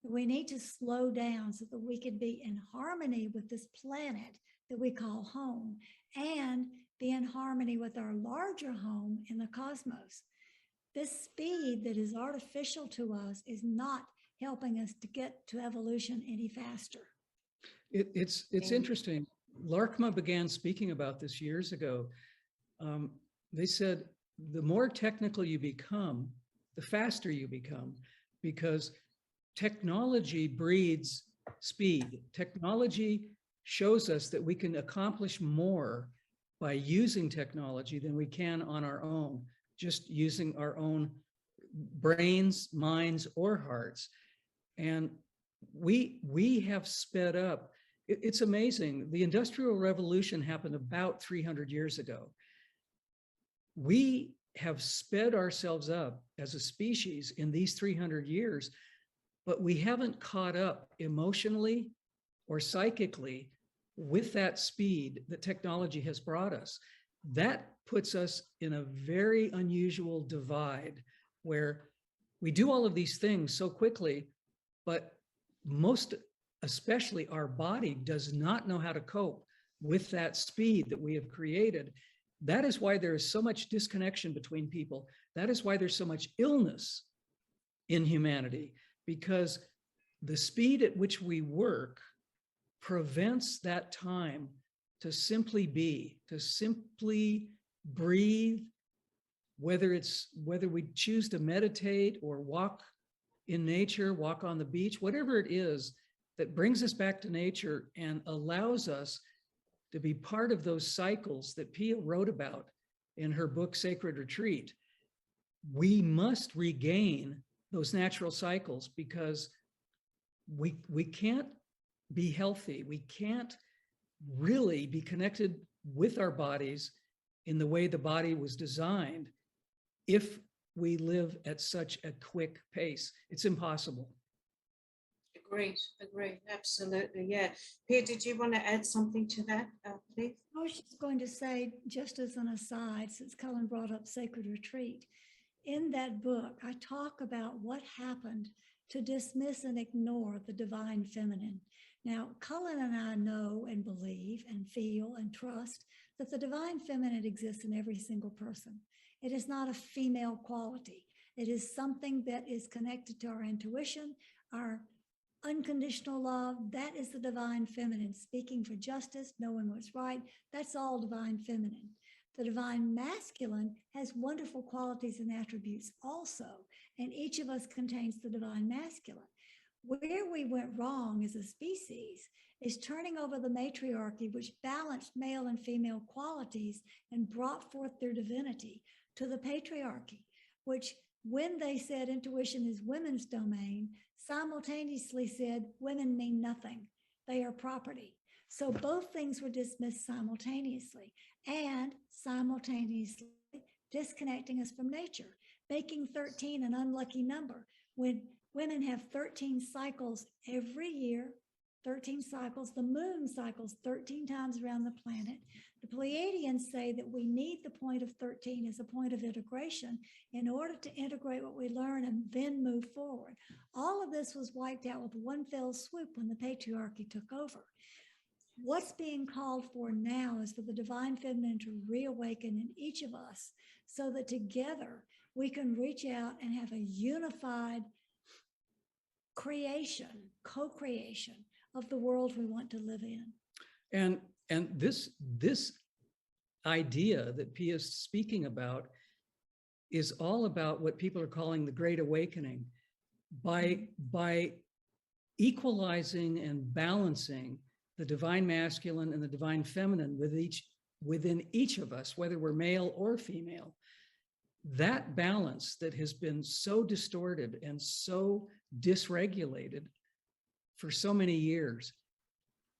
We need to slow down so that we can be in harmony with this planet that we call home and be in harmony with our larger home in the cosmos. This speed that is artificial to us is not helping us to get to evolution any faster. It's interesting. Larkma began speaking about this years ago. They said, the more technical you become, the faster you become, because technology breeds speed. Technology shows us that we can accomplish more by using technology than we can on our own, just using our own brains, minds, or hearts. And we have sped up. It's amazing. The Industrial Revolution happened about 300 years ago. We have sped ourselves up as a species in these 300 years, but we haven't caught up emotionally or psychically with that speed that technology has brought us. That puts us in a very unusual divide where we do all of these things so quickly, but most especially our body does not know how to cope with that speed that we have created. That is why there is so much disconnection between people. That is why there's so much illness in humanity, because the speed at which we work prevents that time to simply be, to simply breathe whether we choose to meditate or walk in nature, walk on the beach, whatever it is that brings us back to nature and allows us to be part of those cycles that Pia wrote about in her book, Sacred Retreat. We must regain those natural cycles because we can't be healthy. We can't really be connected with our bodies in the way the body was designed if we live at such a quick pace. It's impossible. Agreed, absolutely, yeah. Pia, did you want to add something to that, please? I was just going to say, just as an aside, since Cullen brought up Sacred Retreat, in that book, I talk about what happened to dismiss and ignore the divine feminine. Now, Cullen and I know and believe and feel and trust that the divine feminine exists in every single person. It is not a female quality. It is something that is connected to our intuition, our unconditional love. That is the divine feminine, speaking for justice, knowing what's right. That's all divine feminine. The divine masculine has wonderful qualities and attributes also, and each of us contains the divine masculine. Where we went wrong as a species is turning over the matriarchy, which balanced male and female qualities and brought forth their divinity, to the patriarchy, which, when they said intuition is women's domain, simultaneously said women mean nothing. They are property. So both things were dismissed simultaneously and simultaneously disconnecting us from nature, making 13 an unlucky number. When women have 13 cycles every year, 13 cycles, the moon cycles 13 times around the planet. The Pleiadians say that we need the point of 13 as a point of integration in order to integrate what we learn and then move forward. All of this was wiped out with one fell swoop when the patriarchy took over. What's being called for now is for the divine feminine to reawaken in each of us so that together we can reach out and have a unified creation, co-creation of the world we want to live in. And this idea that Pia is speaking about is all about what people are calling the Great Awakening. By equalizing and balancing the divine masculine and the divine feminine within each of us, whether we're male or female, that balance that has been so distorted and so dysregulated for so many years,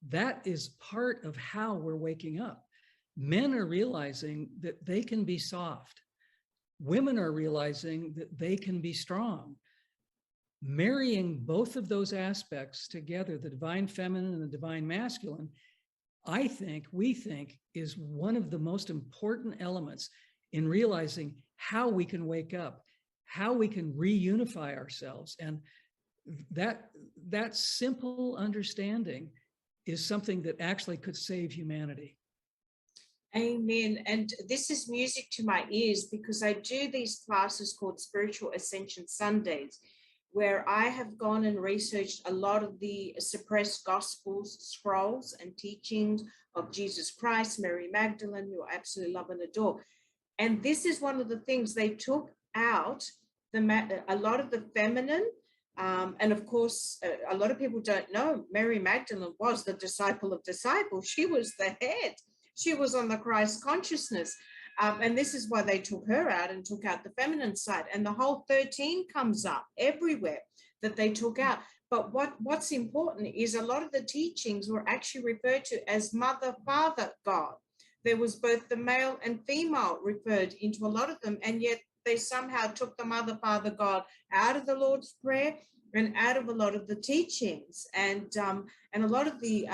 that is part of how we're waking up. Men are realizing that they can be soft. Women are realizing that they can be strong. Marrying both of those aspects together, the divine feminine and the divine masculine, we think is one of the most important elements in realizing how we can wake up, how we can reunify ourselves. And that simple understanding is something that actually could save humanity. Amen. And this is music to my ears because I do these classes called Spiritual Ascension Sundays, where I have gone and researched a lot of the suppressed gospels, scrolls, and teachings of Jesus Christ, Mary Magdalene, who I absolutely love and adore. And this is one of the things they took out, a lot of the feminine. And of course, a lot of people don't know Mary Magdalene was the disciple of disciples. She was the head. She was on the Christ consciousness. And this is why they took her out and took out the feminine side. And the whole 13 comes up everywhere that they took out. But what's important is a lot of the teachings were actually referred to as mother, father, God. There was both the male and female referred into a lot of them. And yet they somehow took the mother, father, God out of the Lord's Prayer and out of a lot of the teachings. And a lot of the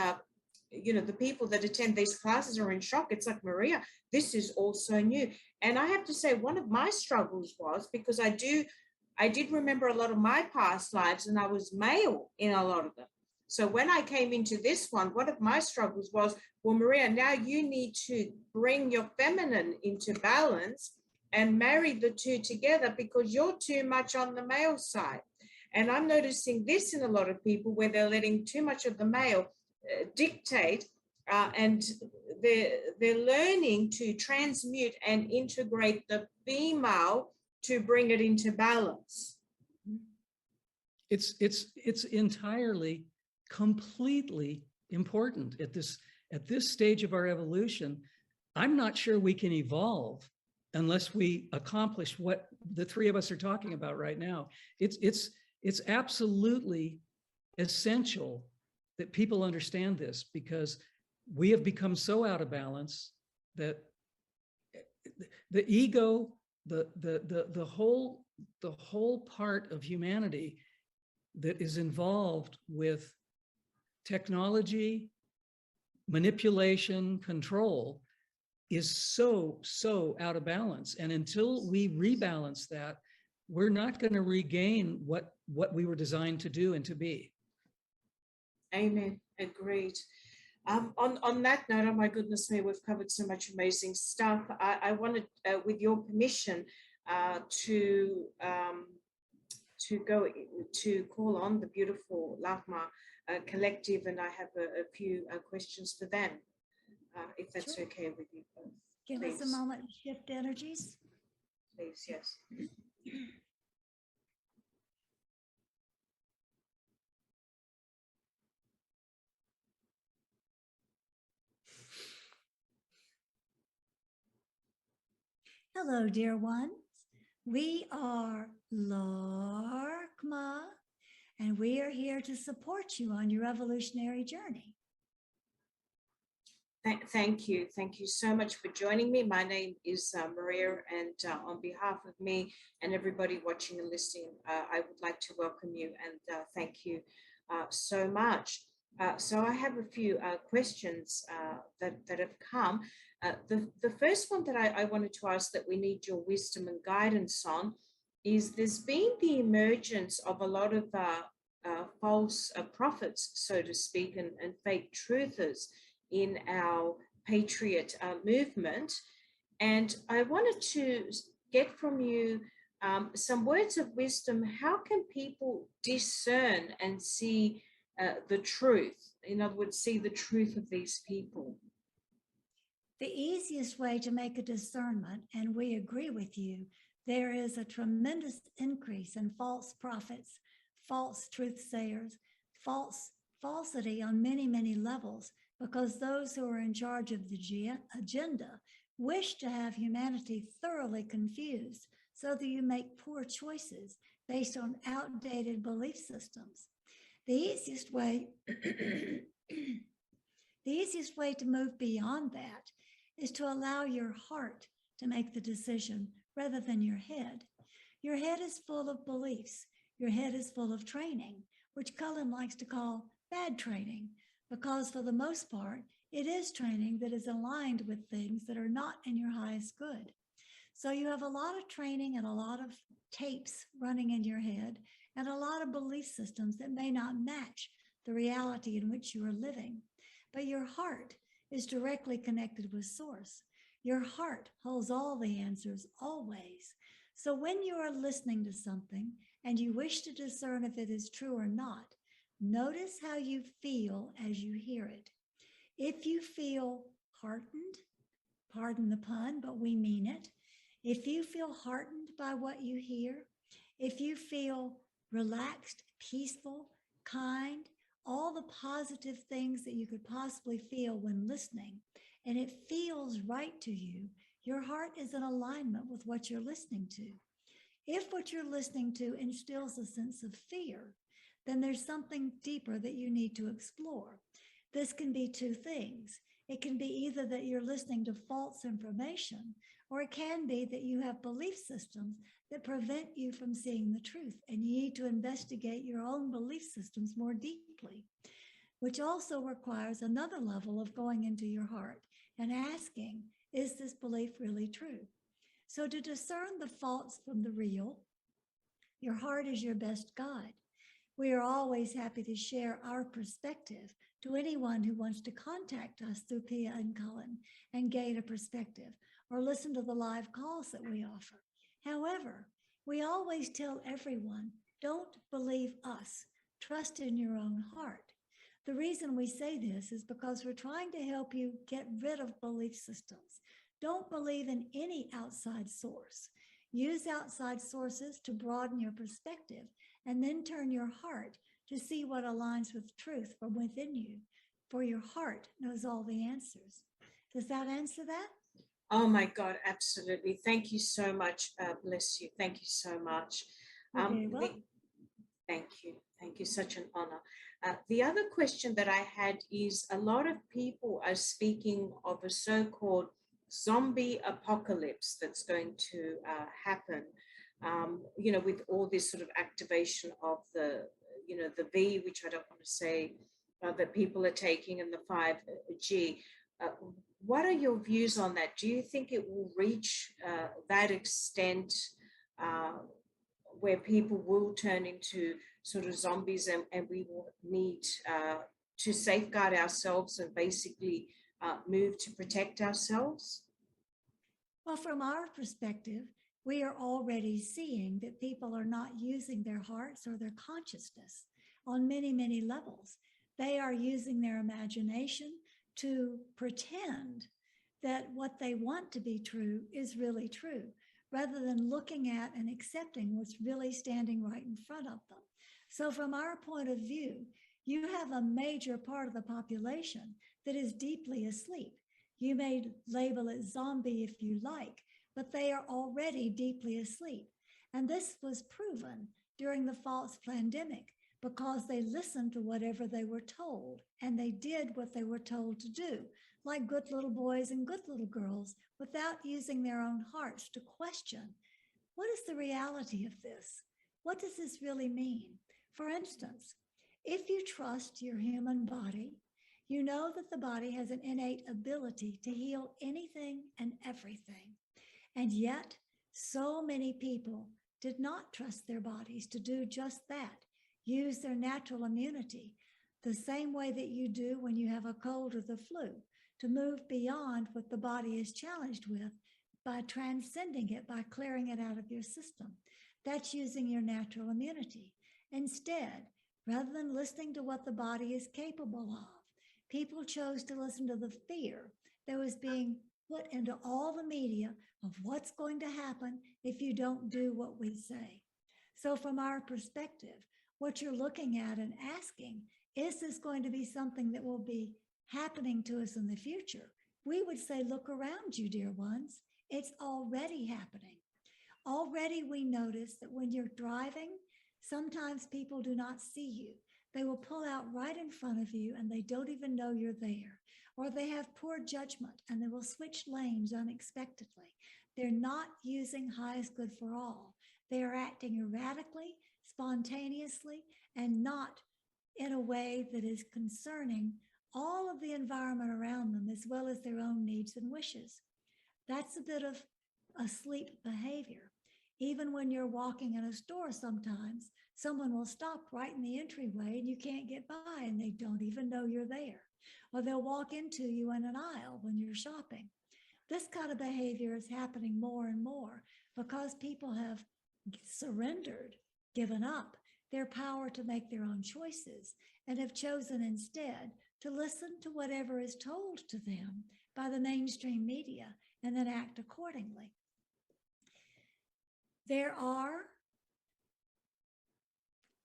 the people that attend these classes are in shock. It's like, Maria, this is all so new. And I have to say, one of my struggles was because I did remember a lot of my past lives and I was male in a lot of them. So when I came into this one of my struggles was, well, Maria, now you need to bring your feminine into balance and marry the two together because you're too much on the male side. And I'm noticing this in a lot of people where they're letting too much of the male dictate and they're learning to transmute and integrate the female to bring it into balance. It's entirely, completely important at this stage of our evolution. I'm not sure we can evolve unless we accomplish what the three of us are talking about right now. It's absolutely essential that people understand this, because we have become so out of balance that the ego, the whole part of humanity that is involved with technology, manipulation, control is so out of balance. And until we rebalance that, we're not going to regain what we were designed to do and to be. Amen. Agreed. On that note, oh my goodness me, we've covered so much amazing stuff. I wanted, with your permission, to go to call on the beautiful Lachma collective, and I have a few questions for them, if that's Sure. okay with you both. Give us a moment to shift energies. Please, yes. Hello, dear ones. We are Larkma, and we are here to support you on your evolutionary journey. Thank you. Thank you so much for joining me. My name is Maria, and on behalf of me and everybody watching and listening, I would like to welcome you and thank you so much. So I have a few questions that have come. The first one that I wanted to ask that we need your wisdom and guidance on is there's been the emergence of a lot of false prophets, so to speak, and fake truthers in our patriot movement. And I wanted to get from you some words of wisdom. How can people discern and see the truth? In other words, see the truth of these people? The easiest way to make a discernment, and we agree with you, there is a tremendous increase in false prophets, false truth sayers, falsity on many, many levels, because those who are in charge of the agenda wish to have humanity thoroughly confused so that you make poor choices based on outdated belief systems. The easiest way, to move beyond that is to allow your heart to make the decision rather than your head. Your head is full of beliefs. Your head is full of training, which Cullen likes to call bad training, because for the most part, it is training that is aligned with things that are not in your highest good. So you have a lot of training and a lot of tapes running in your head and a lot of belief systems that may not match the reality in which you are living. But your heart is directly connected with Source. Your heart holds all the answers always. So when you are listening to something and you wish to discern if it is true or not, notice how you feel as you hear it. If you feel heartened, pardon the pun, but we mean it. If you feel heartened by what you hear, if you feel relaxed, peaceful, kind, all the positive things that you could possibly feel when listening, and it feels right to you, your heart is in alignment with what you're listening to. If what you're listening to instills a sense of fear, then there's something deeper that you need to explore. This can be two things. It can be either that you're listening to false information, or it can be that you have belief systems that prevent you from seeing the truth, and you need to investigate your own belief systems more deeply, which also requires another level of going into your heart and asking, is this belief really true? So to discern the false from the real, your heart is your best guide. We are always happy to share our perspective to anyone who wants to contact us through Pia and Cullen and gain a perspective or listen to the live calls that we offer. However, we always tell everyone, don't believe us. Trust in your own heart. The reason we say this is because we're trying to help you get rid of belief systems. Don't believe in any outside source. Use outside sources to broaden your perspective, and then turn your heart to see what aligns with truth from within you, for your heart knows all the answers. Does that answer that? Oh my God, absolutely. Thank you so much. Bless you. Thank you so much. Okay, well, Thank you. Thank you. Such an honor. The other question that I had is, a lot of people are speaking of a so-called zombie apocalypse that's going to happen, with all this sort of activation of the V, which I don't want to say that people are taking, and the 5G. What are your views on that? Do you think it will reach that extent where people will turn into sort of zombies, and we will need to safeguard ourselves and basically move to protect ourselves? well, from our perspective, we are already seeing that people are not using their hearts or their consciousness on many, many levels. They are using their imagination to pretend that what they want to be true is really true, rather than looking at and accepting what's really standing right in front of them. So from our point of view, you have a major part of the population that is deeply asleep. You may label it zombie if you like, but they are already deeply asleep. And this was proven during the false pandemic, because they listened to whatever they were told, and they did what they were told to do, like good little boys and good little girls, without using their own hearts to question, what is the reality of this? What does this really mean? For instance, if you trust your human body, you know that the body has an innate ability to heal anything and everything. And yet, so many people did not trust their bodies to do just that. Use their natural immunity, the same way that you do when you have a cold or the flu, to move beyond what the body is challenged with by transcending it, by clearing it out of your system. That's using your natural immunity. Instead, rather than listening to what the body is capable of, people chose to listen to the fear that was being put into all the media of what's going to happen if you don't do what we say. So from our perspective, what you're looking at and asking, is this going to be something that will be happening to us in the future? We would say, look around you, dear ones. It's already happening. Already we notice that when you're driving, sometimes people do not see you. They will pull out right in front of you and they don't even know you're there. Or they have poor judgment and they will switch lanes unexpectedly. They're not using highest good for all. They are acting erratically, spontaneously, and not in a way that is concerning all of the environment around them, as well as their own needs and wishes. That's a bit of asleep behavior. Even when you're walking in a store, sometimes someone will stop right in the entryway and you can't get by and they don't even know you're there. Or they'll walk into you in an aisle when you're shopping. This kind of behavior is happening more and more because people have surrendered, given up their power to make their own choices, and have chosen instead to listen to whatever is told to them by the mainstream media and then act accordingly. There are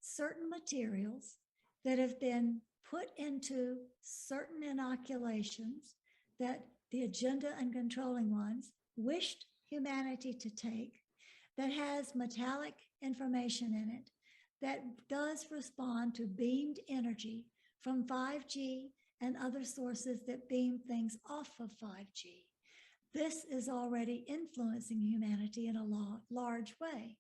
certain materials that have been put into certain inoculations that the agenda and controlling ones wished humanity to take, that has metallic information in it, that does respond to beamed energy from 5G and other sources that beam things off of 5G. This is already influencing humanity in a large way.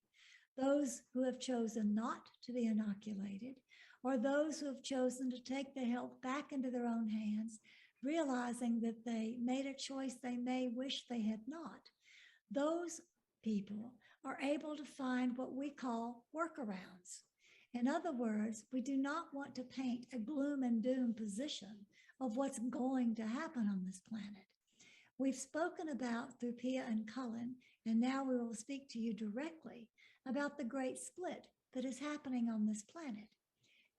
Those who have chosen not to be inoculated, or those who have chosen to take the health back into their own hands, realizing that they made a choice they may wish they had not, those people are able to find what we call workarounds. In other words, we do not want to paint a gloom and doom position of what's going to happen on this planet. We've spoken about through Pia and Cullen, and now we will speak to you directly about the great split that is happening on this planet.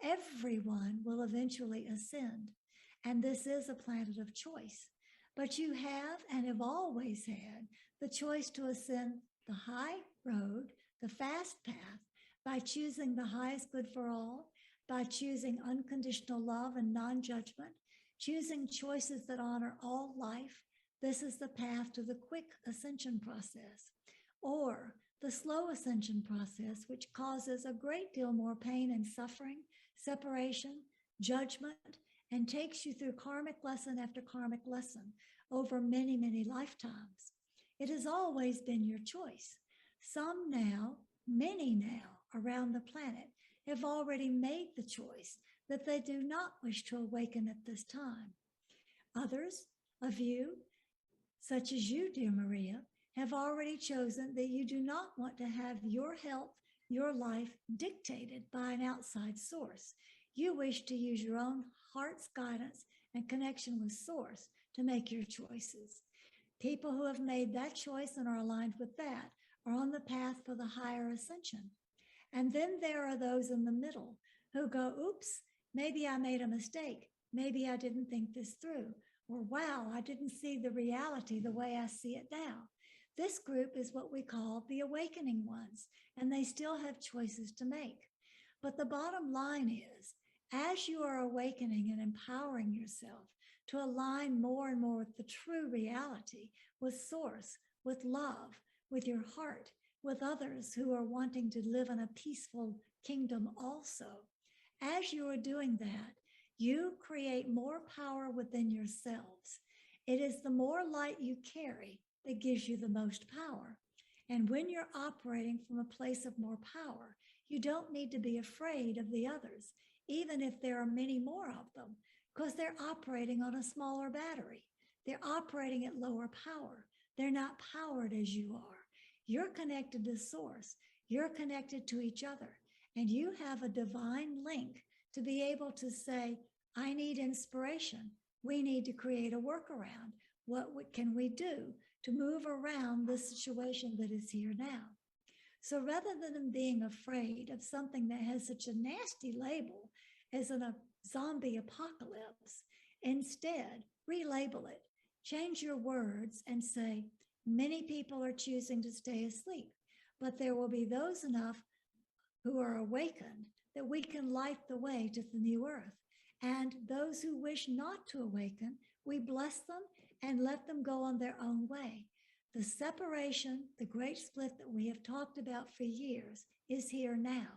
Everyone will eventually ascend. And this is a planet of choice. But you have and have always had the choice to ascend the high road, the fast path, by choosing the highest good for all, by choosing unconditional love and non-judgment, choosing choices that honor all life. This is the path to the quick ascension process, or the slow ascension process, which causes a great deal more pain and suffering, separation, judgment, and takes you through karmic lesson after karmic lesson over many, many lifetimes. It has always been your choice. Some now, many now around the planet have already made the choice that they do not wish to awaken at this time. Others of you, such as you, dear Maria, have already chosen that you do not want to have your health, your life dictated by an outside source. You wish to use your own heart's guidance and connection with source to make your choices. People who have made that choice and are aligned with that are on the path for the higher ascension. And then there are those in the middle who go, oops, maybe I made a mistake. Maybe I didn't think this through. Or wow, I didn't see the reality the way I see it now. This group is what we call the awakening ones, and they still have choices to make. But the bottom line is, as you are awakening and empowering yourself to align more and more with the true reality, with source, with love, with your heart, with others who are wanting to live in a peaceful kingdom also, as you are doing that, you create more power within yourselves. It is the more light you carry that gives you the most power. And when you're operating from a place of more power, you don't need to be afraid of the others, even if there are many more of them, because they're operating on a smaller battery. They're operating at lower power. They're not powered as you are. You're connected to source. You're connected to each other. And you have a divine link to be able to say, I need inspiration. We need to create a workaround. What can we do to move around the situation that is here now? So rather than being afraid of something that has such a nasty label as a zombie apocalypse, instead, relabel it. Change your words and say, many people are choosing to stay asleep, but there will be those enough who are awakened that we can light the way to the new earth. And those who wish not to awaken, we bless them and let them go on their own way. The separation, the great split that we have talked about for years is here now.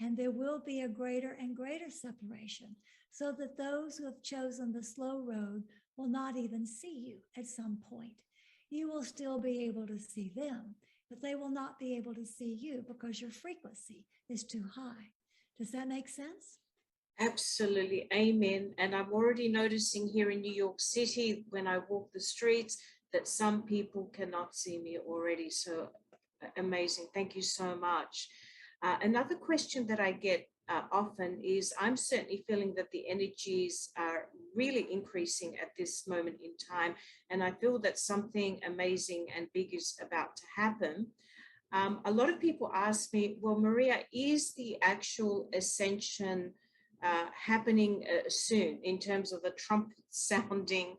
And there will be a greater and greater separation so that those who have chosen the slow road will not even see you at some point. You will still be able to see them, but they will not be able to see you because your frequency is too high. Does that make sense? Absolutely. Amen. And I'm already noticing here in New York City, when I walk the streets, that some people cannot see me already. So amazing. Thank you so much. Another question that I get often is, I'm certainly feeling that the energies are really increasing at this moment in time. And I feel that something amazing and big is about to happen. A lot of people ask me, well, Maria, is the actual ascension happening soon in terms of the trumpet sounding,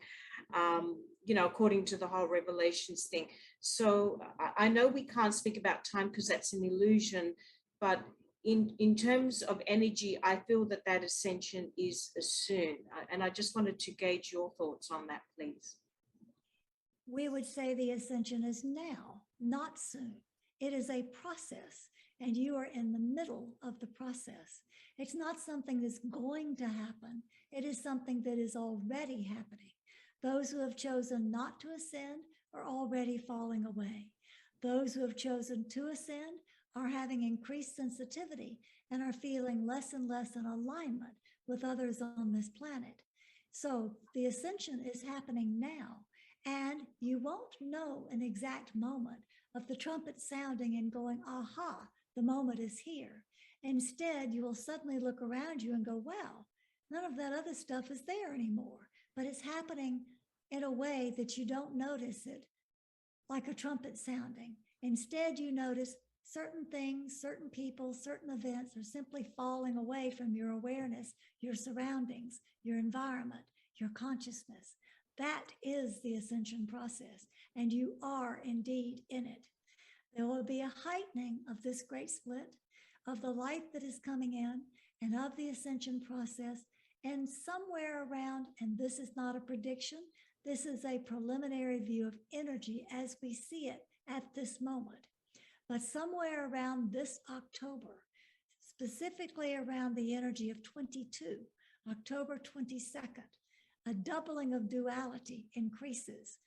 according to the whole Revelations thing? So I know we can't speak about time because that's an illusion, but in terms of energy, I feel that that ascension is soon. And I just wanted to gauge your thoughts on that, please. We would say the ascension is now, not soon. It is a process, and you are in the middle of the process. It's not something that's going to happen. It is something that is already happening. Those who have chosen not to ascend are already falling away. Those who have chosen to ascend are having increased sensitivity and are feeling less and less in alignment with others on this planet. So the ascension is happening now, and you won't know an exact moment of the trumpet sounding and going, aha, the moment is here. Instead, you will suddenly look around you and go, wow, none of that other stuff is there anymore. But it's happening in a way that you don't notice it like a trumpet sounding. Instead, you notice certain things, certain people, certain events are simply falling away from your awareness, your surroundings, your environment, your consciousness. That is the ascension process, and you are indeed in it. There will be a heightening of this great split, of the light that is coming in, and of the ascension process. And somewhere around, and this is not a prediction, this is a preliminary view of energy as we see it at this moment. But somewhere around this October, specifically around the energy of 22, October 22nd, a doubling of duality increases,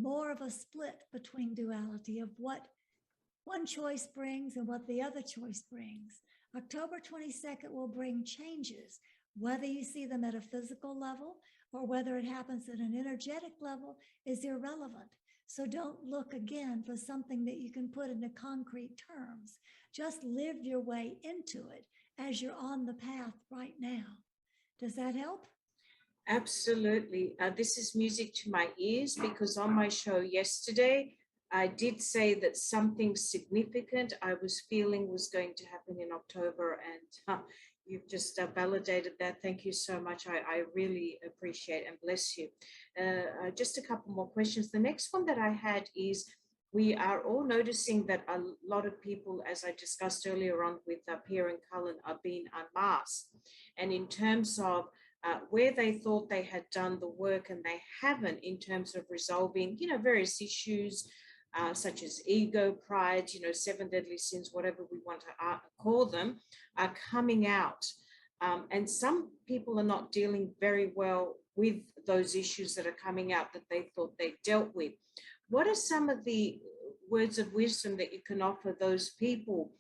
more of a split between duality of what one choice brings and what the other choice brings. October 22nd will bring changes, whether you see them at a physical level or whether it happens at an energetic level is irrelevant. So don't look again for something that you can put into concrete terms. Just live your way into it as you're on the path right now. Does that help? Absolutely. This is music to my ears, because on my show yesterday, I did say that something significant I was feeling was going to happen in October, and you've just validated that. Thank you so much. I really appreciate and bless you. Just a couple more questions. The next one that I had is, we are all noticing that a lot of people, as I discussed earlier on with Pierre and Cullen, are being unmasked. And in terms of where they thought they had done the work and they haven't, in terms of resolving, various issues, such as ego, pride, 7 deadly sins, whatever we want to call them, are coming out. And some people are not dealing very well with those issues that are coming out that they thought they dealt with. What are some of the words of wisdom that you can offer those people,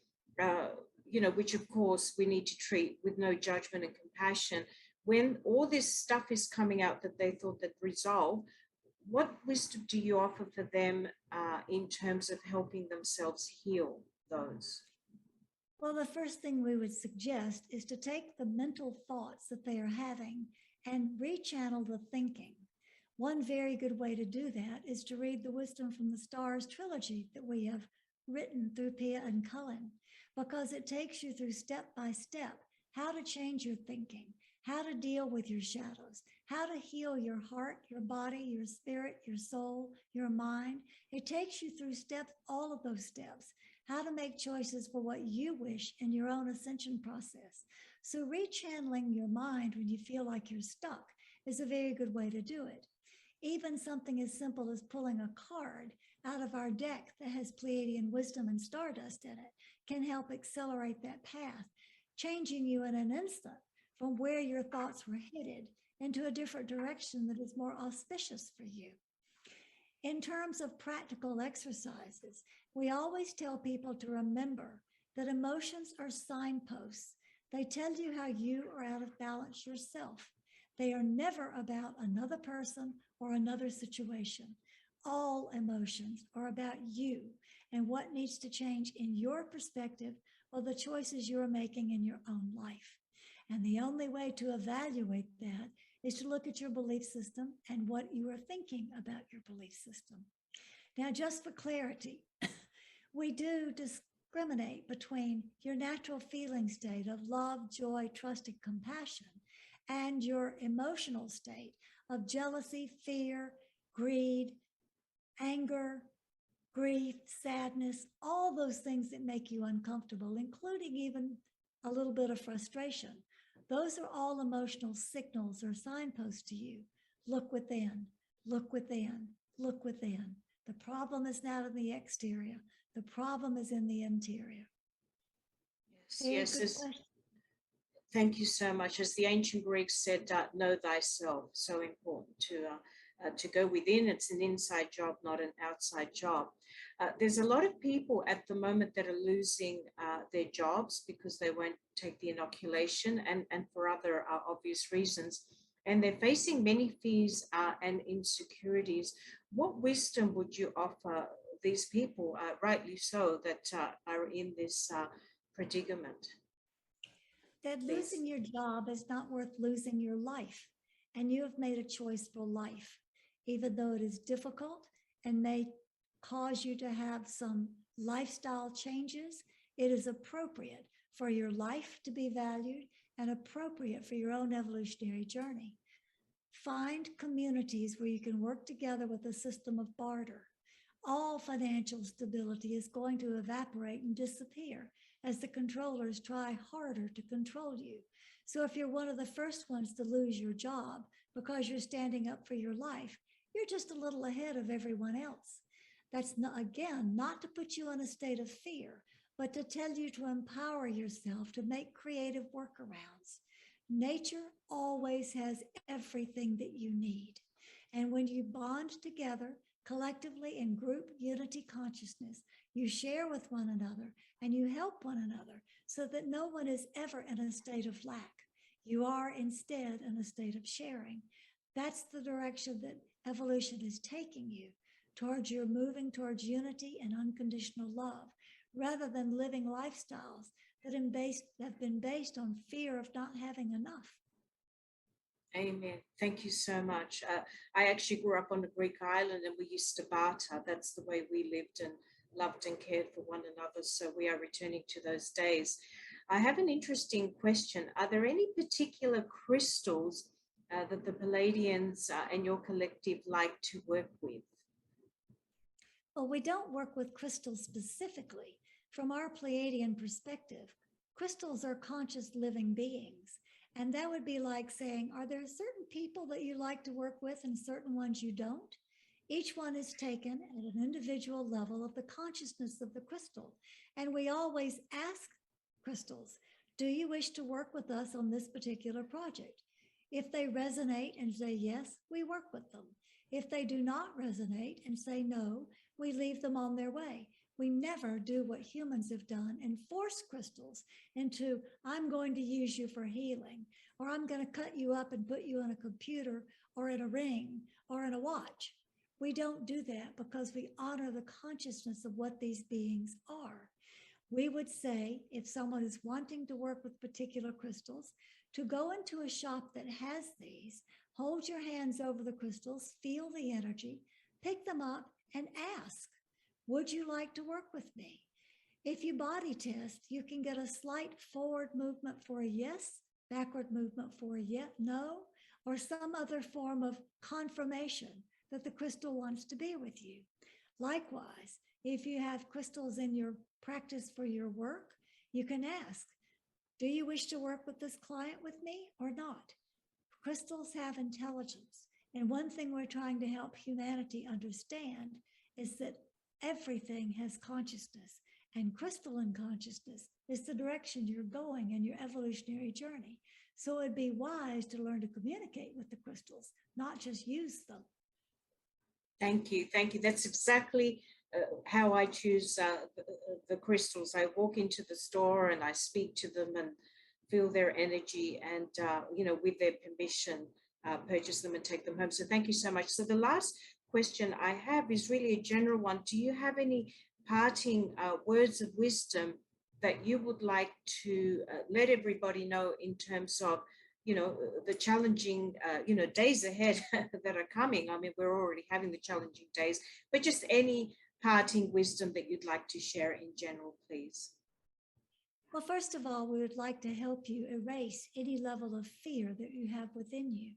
which of course we need to treat with no judgment and compassion, when all this stuff is coming out that they thought they'd resolve? What wisdom do you offer for them in terms of helping themselves heal those? Well, the first thing we would suggest is to take the mental thoughts that they are having and rechannel the thinking. One very good way to do that is to read the Wisdom from the Stars trilogy that we have written through Pia and Cullen, because it takes you through step by step how to change your thinking, how to deal with your shadows, how to heal your heart, your body, your spirit, your soul, your mind. It takes you through steps, all of those steps, how to make choices for what you wish in your own ascension process. So rechanneling your mind when you feel like you're stuck is a very good way to do it. Even something as simple as pulling a card out of our deck that has Pleiadean wisdom and stardust in it can help accelerate that path, changing you in an instant from where your thoughts were headed into a different direction that is more auspicious for you. In terms of practical exercises, we always tell people to remember that emotions are signposts. They tell you how you are out of balance yourself. They are never about another person or another situation. All emotions are about you and what needs to change in your perspective or the choices you are making in your own life. And the only way to evaluate that is to look at your belief system and what you are thinking about your belief system. Now, just for clarity, we do discriminate between your natural feeling state of love, joy, trust, and compassion, and your emotional state of jealousy, fear, greed, anger, grief, sadness, all those things that make you uncomfortable, including even a little bit of frustration. Those are all emotional signals or signposts to you. Look within, look within, look within. The problem is not in the exterior. The problem is in the interior. Yes. Thank you so much. As the ancient Greeks said, know thyself. So important to go within. It's an inside job, not an outside job. There's a lot of people at the moment that are losing their jobs because they won't take the inoculation and for other obvious reasons. And they're facing many fears and insecurities. What wisdom would you offer these people, rightly so, that are in this predicament? That losing your job is not worth losing your life. And you have made a choice for life, even though it is difficult and may cause you to have some lifestyle changes, it is appropriate for your life to be valued and appropriate for your own evolutionary journey. Find communities where you can work together with a system of barter. All financial stability is going to evaporate and disappear as the controllers try harder to control you. So if you're one of the first ones to lose your job because you're standing up for your life, you're just a little ahead of everyone else. That's not, again, not to put you in a state of fear, but to tell you to empower yourself to make creative workarounds. Nature always has everything that you need. And when you bond together collectively in group unity consciousness, you share with one another and you help one another so that no one is ever in a state of lack. You are instead in a state of sharing. That's the direction that evolution is taking you towards. You're moving towards unity and unconditional love, rather than living lifestyles that have been based on fear of not having enough. Amen. Thank you so much. I actually grew up on a Greek island and we used to barter. That's the way we lived and loved and cared for one another. So we are returning to those days. I have an interesting question. Are there any particular crystals that the Pleiadians and your collective like to work with? Well, we don't work with crystals specifically. From our Pleiadian perspective, crystals are conscious living beings. And that would be like saying, are there certain people that you like to work with and certain ones you don't? Each one is taken at an individual level of the consciousness of the crystal. And we always ask crystals, do you wish to work with us on this particular project? If they resonate and say yes, we work with them. If they do not resonate and say no, we leave them on their way. We never do what humans have done and force crystals into, I'm going to use you for healing, or I'm going to cut you up and put you in a computer or in a ring or in a watch. We don't do that because we honor the consciousness of what these beings are. We would say, if someone is wanting to work with particular crystals, to go into a shop that has these, hold your hands over the crystals, feel the energy, pick them up and ask, would you like to work with me? If you body test, you can get a slight forward movement for a yes, backward movement for a no, or some other form of confirmation that the crystal wants to be with you. Likewise, if you have crystals in your practice for your work, you can ask, do you wish to work with this client with me or not? Crystals have intelligence. And one thing we're trying to help humanity understand is that everything has consciousness, and crystalline consciousness is the direction you're going in your evolutionary journey. So it'd be wise to learn to communicate with the crystals, not just use them. Thank you. Thank you. That's exactly how I choose the crystals. I walk into the store and I speak to them and feel their energy and, with their permission, purchase them and take them home. So thank you so much. So the last question I have is really a general one. Do you have any parting words of wisdom that you would like to let everybody know in terms of, the challenging, days ahead that are coming? I mean, we're already having the challenging days, but just any parting wisdom that you'd like to share in general, please. Well, first of all, we would like to help you erase any level of fear that you have within you.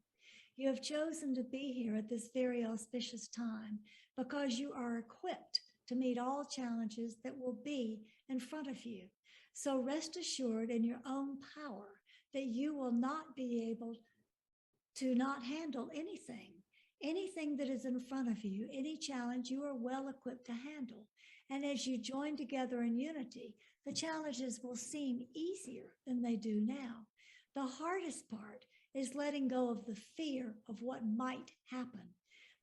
You have chosen to be here at this very auspicious time because you are equipped to meet all challenges that will be in front of you. So rest assured in your own power that you will not be able to not handle anything that is in front of you, any challenge you are well equipped to handle. And as you join together in unity, the challenges will seem easier than they do now. The hardest part is letting go of the fear of what might happen.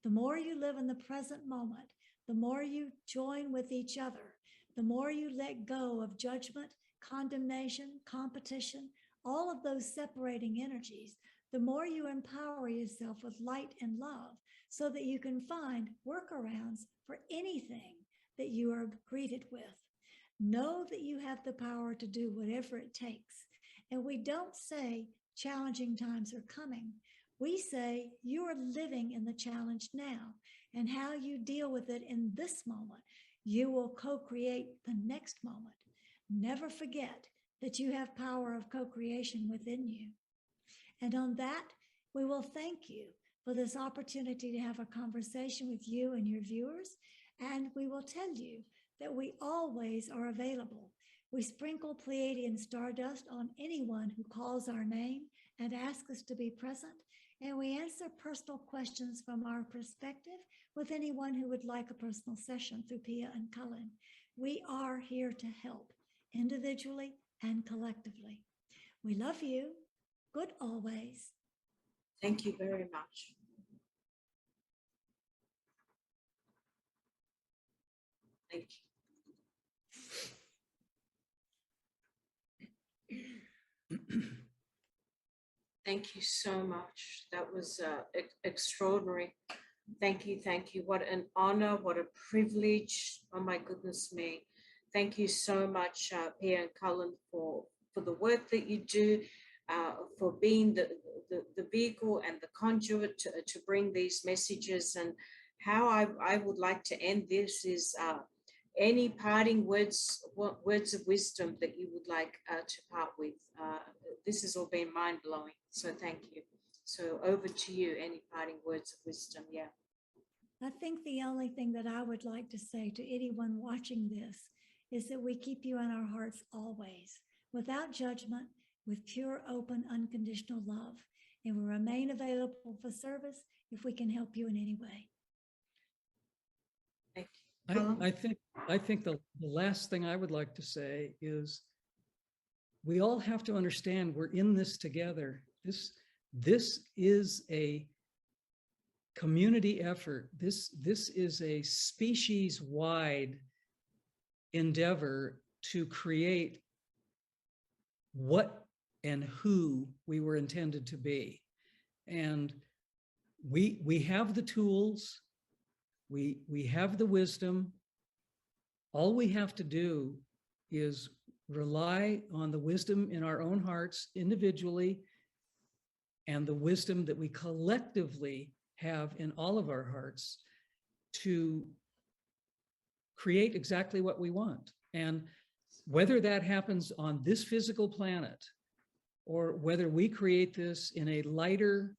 The more you live in the present moment, the more you join with each other, the more you let go of judgment, condemnation, competition, all of those separating energies, the more you empower yourself with light and love so that you can find workarounds for anything that you are greeted with. Know that you have the power to do whatever it takes. And we don't say challenging times are coming. We say you are living in the challenge now, and how you deal with it in this moment. you will co-create the next moment. Never forget that you have power of co-creation within you. And on that, we will thank you for this opportunity to have a conversation with you and your viewers. And we will tell you that we always are available. We sprinkle Pleiadean stardust on anyone who calls our name and asks us to be present. And we answer personal questions from our perspective with anyone who would like a personal session through Pia and Cullen. We are here to help individually and collectively. We love you. Good always. Thank you very much. Thank you. Thank you so much. That was extraordinary. Thank you. Thank you. What an honor. What a privilege. Oh my goodness me. Thank you so much, Pia and Cullen, for the work that you do, for being the vehicle and the conduit to bring these messages. And how I would like to end this is any parting words of wisdom that you would like to part with. This has all been mind-blowing, so thank you. So over to you, any parting words of wisdom. Yeah. I think the only thing that I would like to say to anyone watching this is that we keep you in our hearts always, without judgment, with pure, open, unconditional love, and we remain available for service if we can help you in any way. Thank you. I think the last thing I would like to say is we all have to understand we're in this together. This is a community effort. This is a species-wide endeavor to create what and who we were intended to be. And we have the tools, we have the wisdom. All we have to do is rely on the wisdom in our own hearts individually and the wisdom that we collectively have in all of our hearts to create exactly what we want. And whether that happens on this physical planet or whether we create this in a lighter,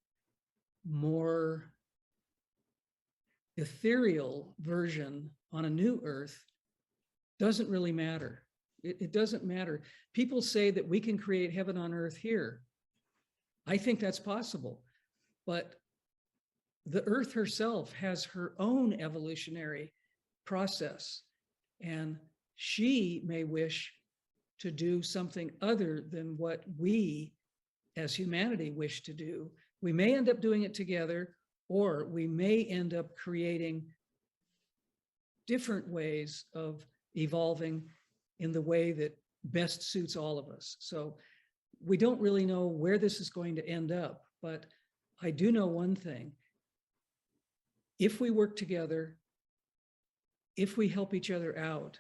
more ethereal version on a new earth, doesn't really matter. It doesn't matter. People say that we can create heaven on earth here. I think that's possible, but the earth herself has her own evolutionary process, and she may wish to do something other than what we as humanity wish to do. We may end up doing it together, or we may end up creating different ways of evolving in the way that best suits all of us. So we don't really know where this is going to end up, but I do know one thing. If we work together, if we help each other out,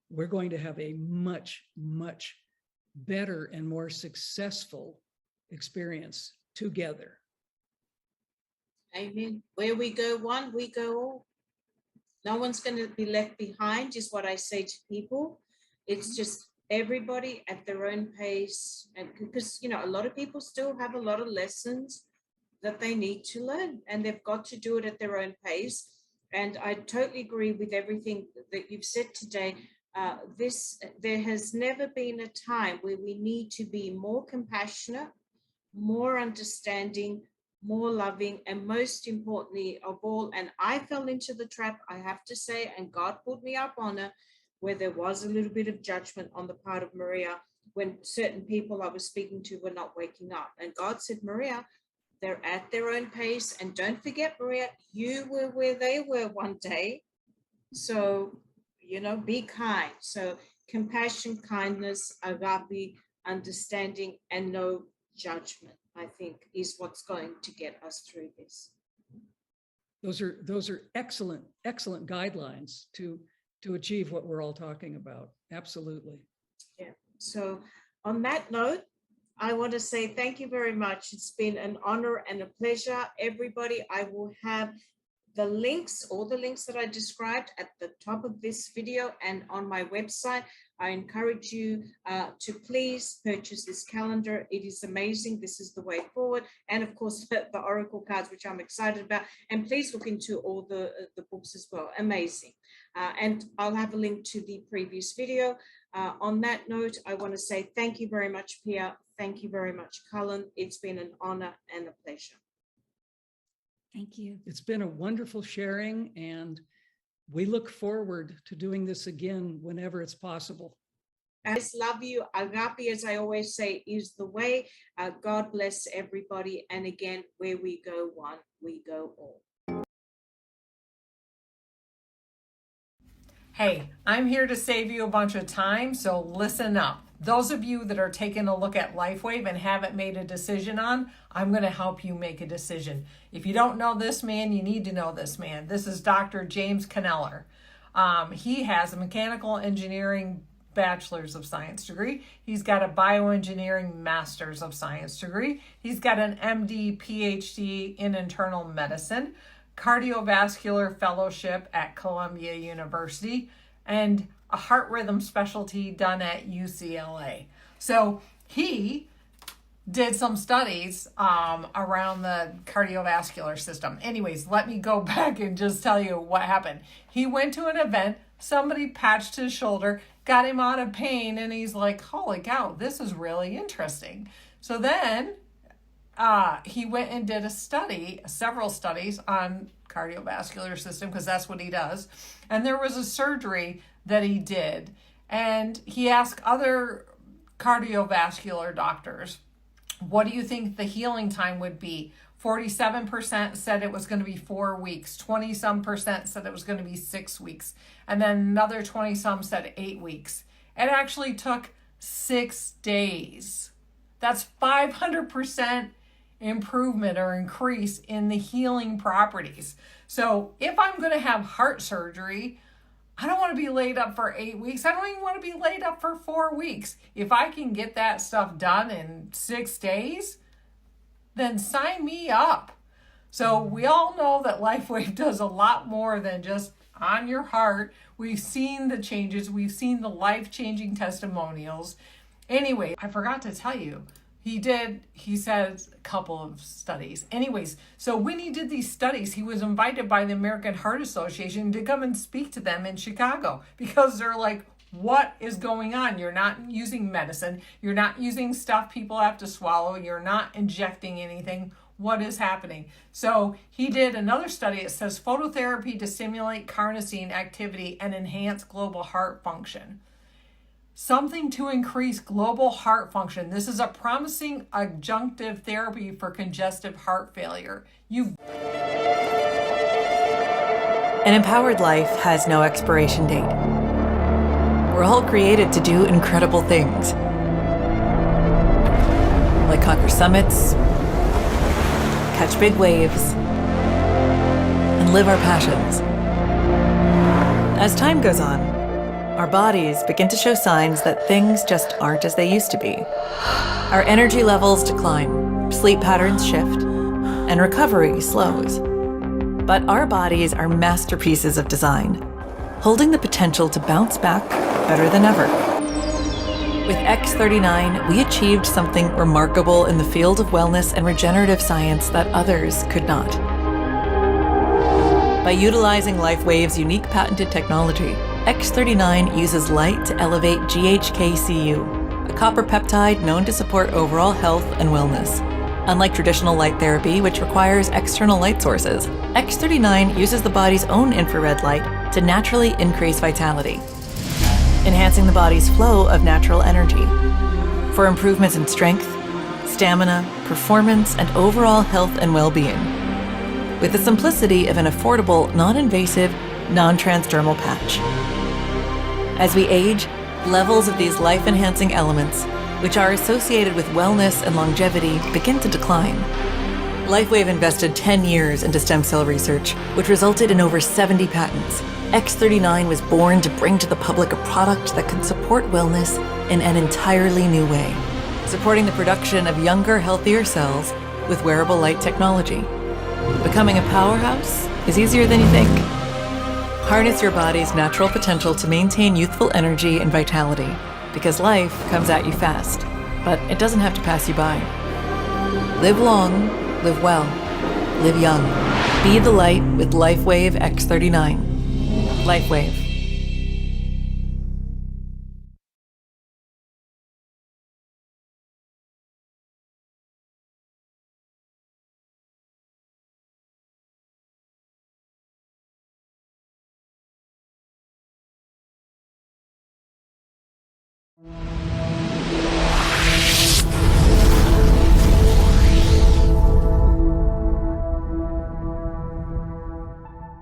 we're going to have a much, much better and more successful experience together. Amen. Where we go one, we go all. No one's going to be left behind, is what I say to people. It's just everybody at their own pace. And because, you know, a lot of people still have a lot of lessons that they need to learn, and they've got to do it at their own pace. And I totally agree with everything that you've said today. There has never been a time where we need to be more compassionate, more understanding, more loving, and most importantly of all, and I fell into the trap, I have to say, and God pulled me up on it, where there was a little bit of judgment on the part of Maria when certain people I was speaking to were not waking up. And God said, Maria, they're at their own pace. And don't forget, Maria, you were where they were one day. So, you know, be kind. So compassion, kindness, agape, understanding, and no judgment, I think, is what's going to get us through this. Those are excellent guidelines to achieve what we're all talking about. Absolutely. Yeah. So on that note, I want to say thank you very much. It's been an honor and a pleasure, everybody. I will have the links, all the links that I described at the top of this video and on my website. I encourage you to please purchase this calendar. It is amazing. This is the way forward. And of course, the Oracle cards, which I'm excited about. And please look into all the books as well. Amazing. And I'll have a link to the previous video. On that note, I want to say thank you very much, Pia. Thank you very much, Cullen. It's been an honor and a pleasure. Thank you. It's been a wonderful sharing, and we look forward to doing this again whenever it's possible. I just love you. Agape, as I always say, is the way. God bless everybody. And again, where we go one, we go all. Hey, I'm here to save you a bunch of time, so listen up. Those of you that are taking a look at LifeWave and haven't made a decision on, I'm going to help you make a decision. If you don't know this man, you need to know this man. This is Dr. James Kneller. He has a mechanical engineering bachelor's of science degree. He's got a bioengineering master's of science degree. He's got an MD, PhD in internal medicine, cardiovascular fellowship at Columbia University, and a heart rhythm specialty done at UCLA. So he did some studies around the cardiovascular system. Anyways, let me go back and just tell you what happened. He went to an event, somebody patched his shoulder, got him out of pain, and he's like, holy cow, this is really interesting. So then he went and did several studies on cardiovascular system, because that's what he does. And there was a surgery that he did, and he asked other cardiovascular doctors, what do you think the healing time would be? 47% said it was going to be 4 weeks. 20-some% said it was going to be 6 weeks. And then another 20-some said 8 weeks. It actually took 6 days. That's 500% improvement or increase in the healing properties. So if I'm going to have heart surgery, I don't want to be laid up for 8 weeks. I don't even want to be laid up for 4 weeks. If I can get that stuff done in 6 days, then sign me up. So we all know that LifeWave does a lot more than just on your heart. We've seen the changes. We've seen the life-changing testimonials. Anyway, I forgot to tell you, he said a couple of studies. Anyways, so when he did these studies, he was invited by the American Heart Association to come and speak to them in Chicago, because they're like, what is going on? You're not using medicine. You're not using stuff people have to swallow. You're not injecting anything. What is happening? So he did another study. It says phototherapy to stimulate carnosine activity and enhance global heart function. Something to increase global heart function. This is a promising adjunctive therapy for congestive heart failure. An empowered life has no expiration date. We're all created to do incredible things, like conquer summits, catch big waves, and live our passions. As time goes on, our bodies begin to show signs that things just aren't as they used to be. Our energy levels decline, sleep patterns shift, and recovery slows. But our bodies are masterpieces of design, holding the potential to bounce back better than ever. With X39, we achieved something remarkable in the field of wellness and regenerative science that others could not. By utilizing LifeWave's unique patented technology, X39 uses light to elevate GHKCU, a copper peptide known to support overall health and wellness. Unlike traditional light therapy, which requires external light sources, X39 uses the body's own infrared light to naturally increase vitality, enhancing the body's flow of natural energy for improvements in strength, stamina, performance, and overall health and well-being, with the simplicity of an affordable, non-invasive, non-transdermal patch. As we age, levels of these life-enhancing elements, which are associated with wellness and longevity, begin to decline. LifeWave invested 10 years into stem cell research, which resulted in over 70 patents. X39 was born to bring to the public a product that could support wellness in an entirely new way, supporting the production of younger, healthier cells with wearable light technology, becoming a powerhouse is easier than you think. Harness your body's natural potential to maintain youthful energy and vitality, because life comes at you fast, but it doesn't have to pass you by. Live long, live well, live young. Be the light with LifeWave X39. LifeWave.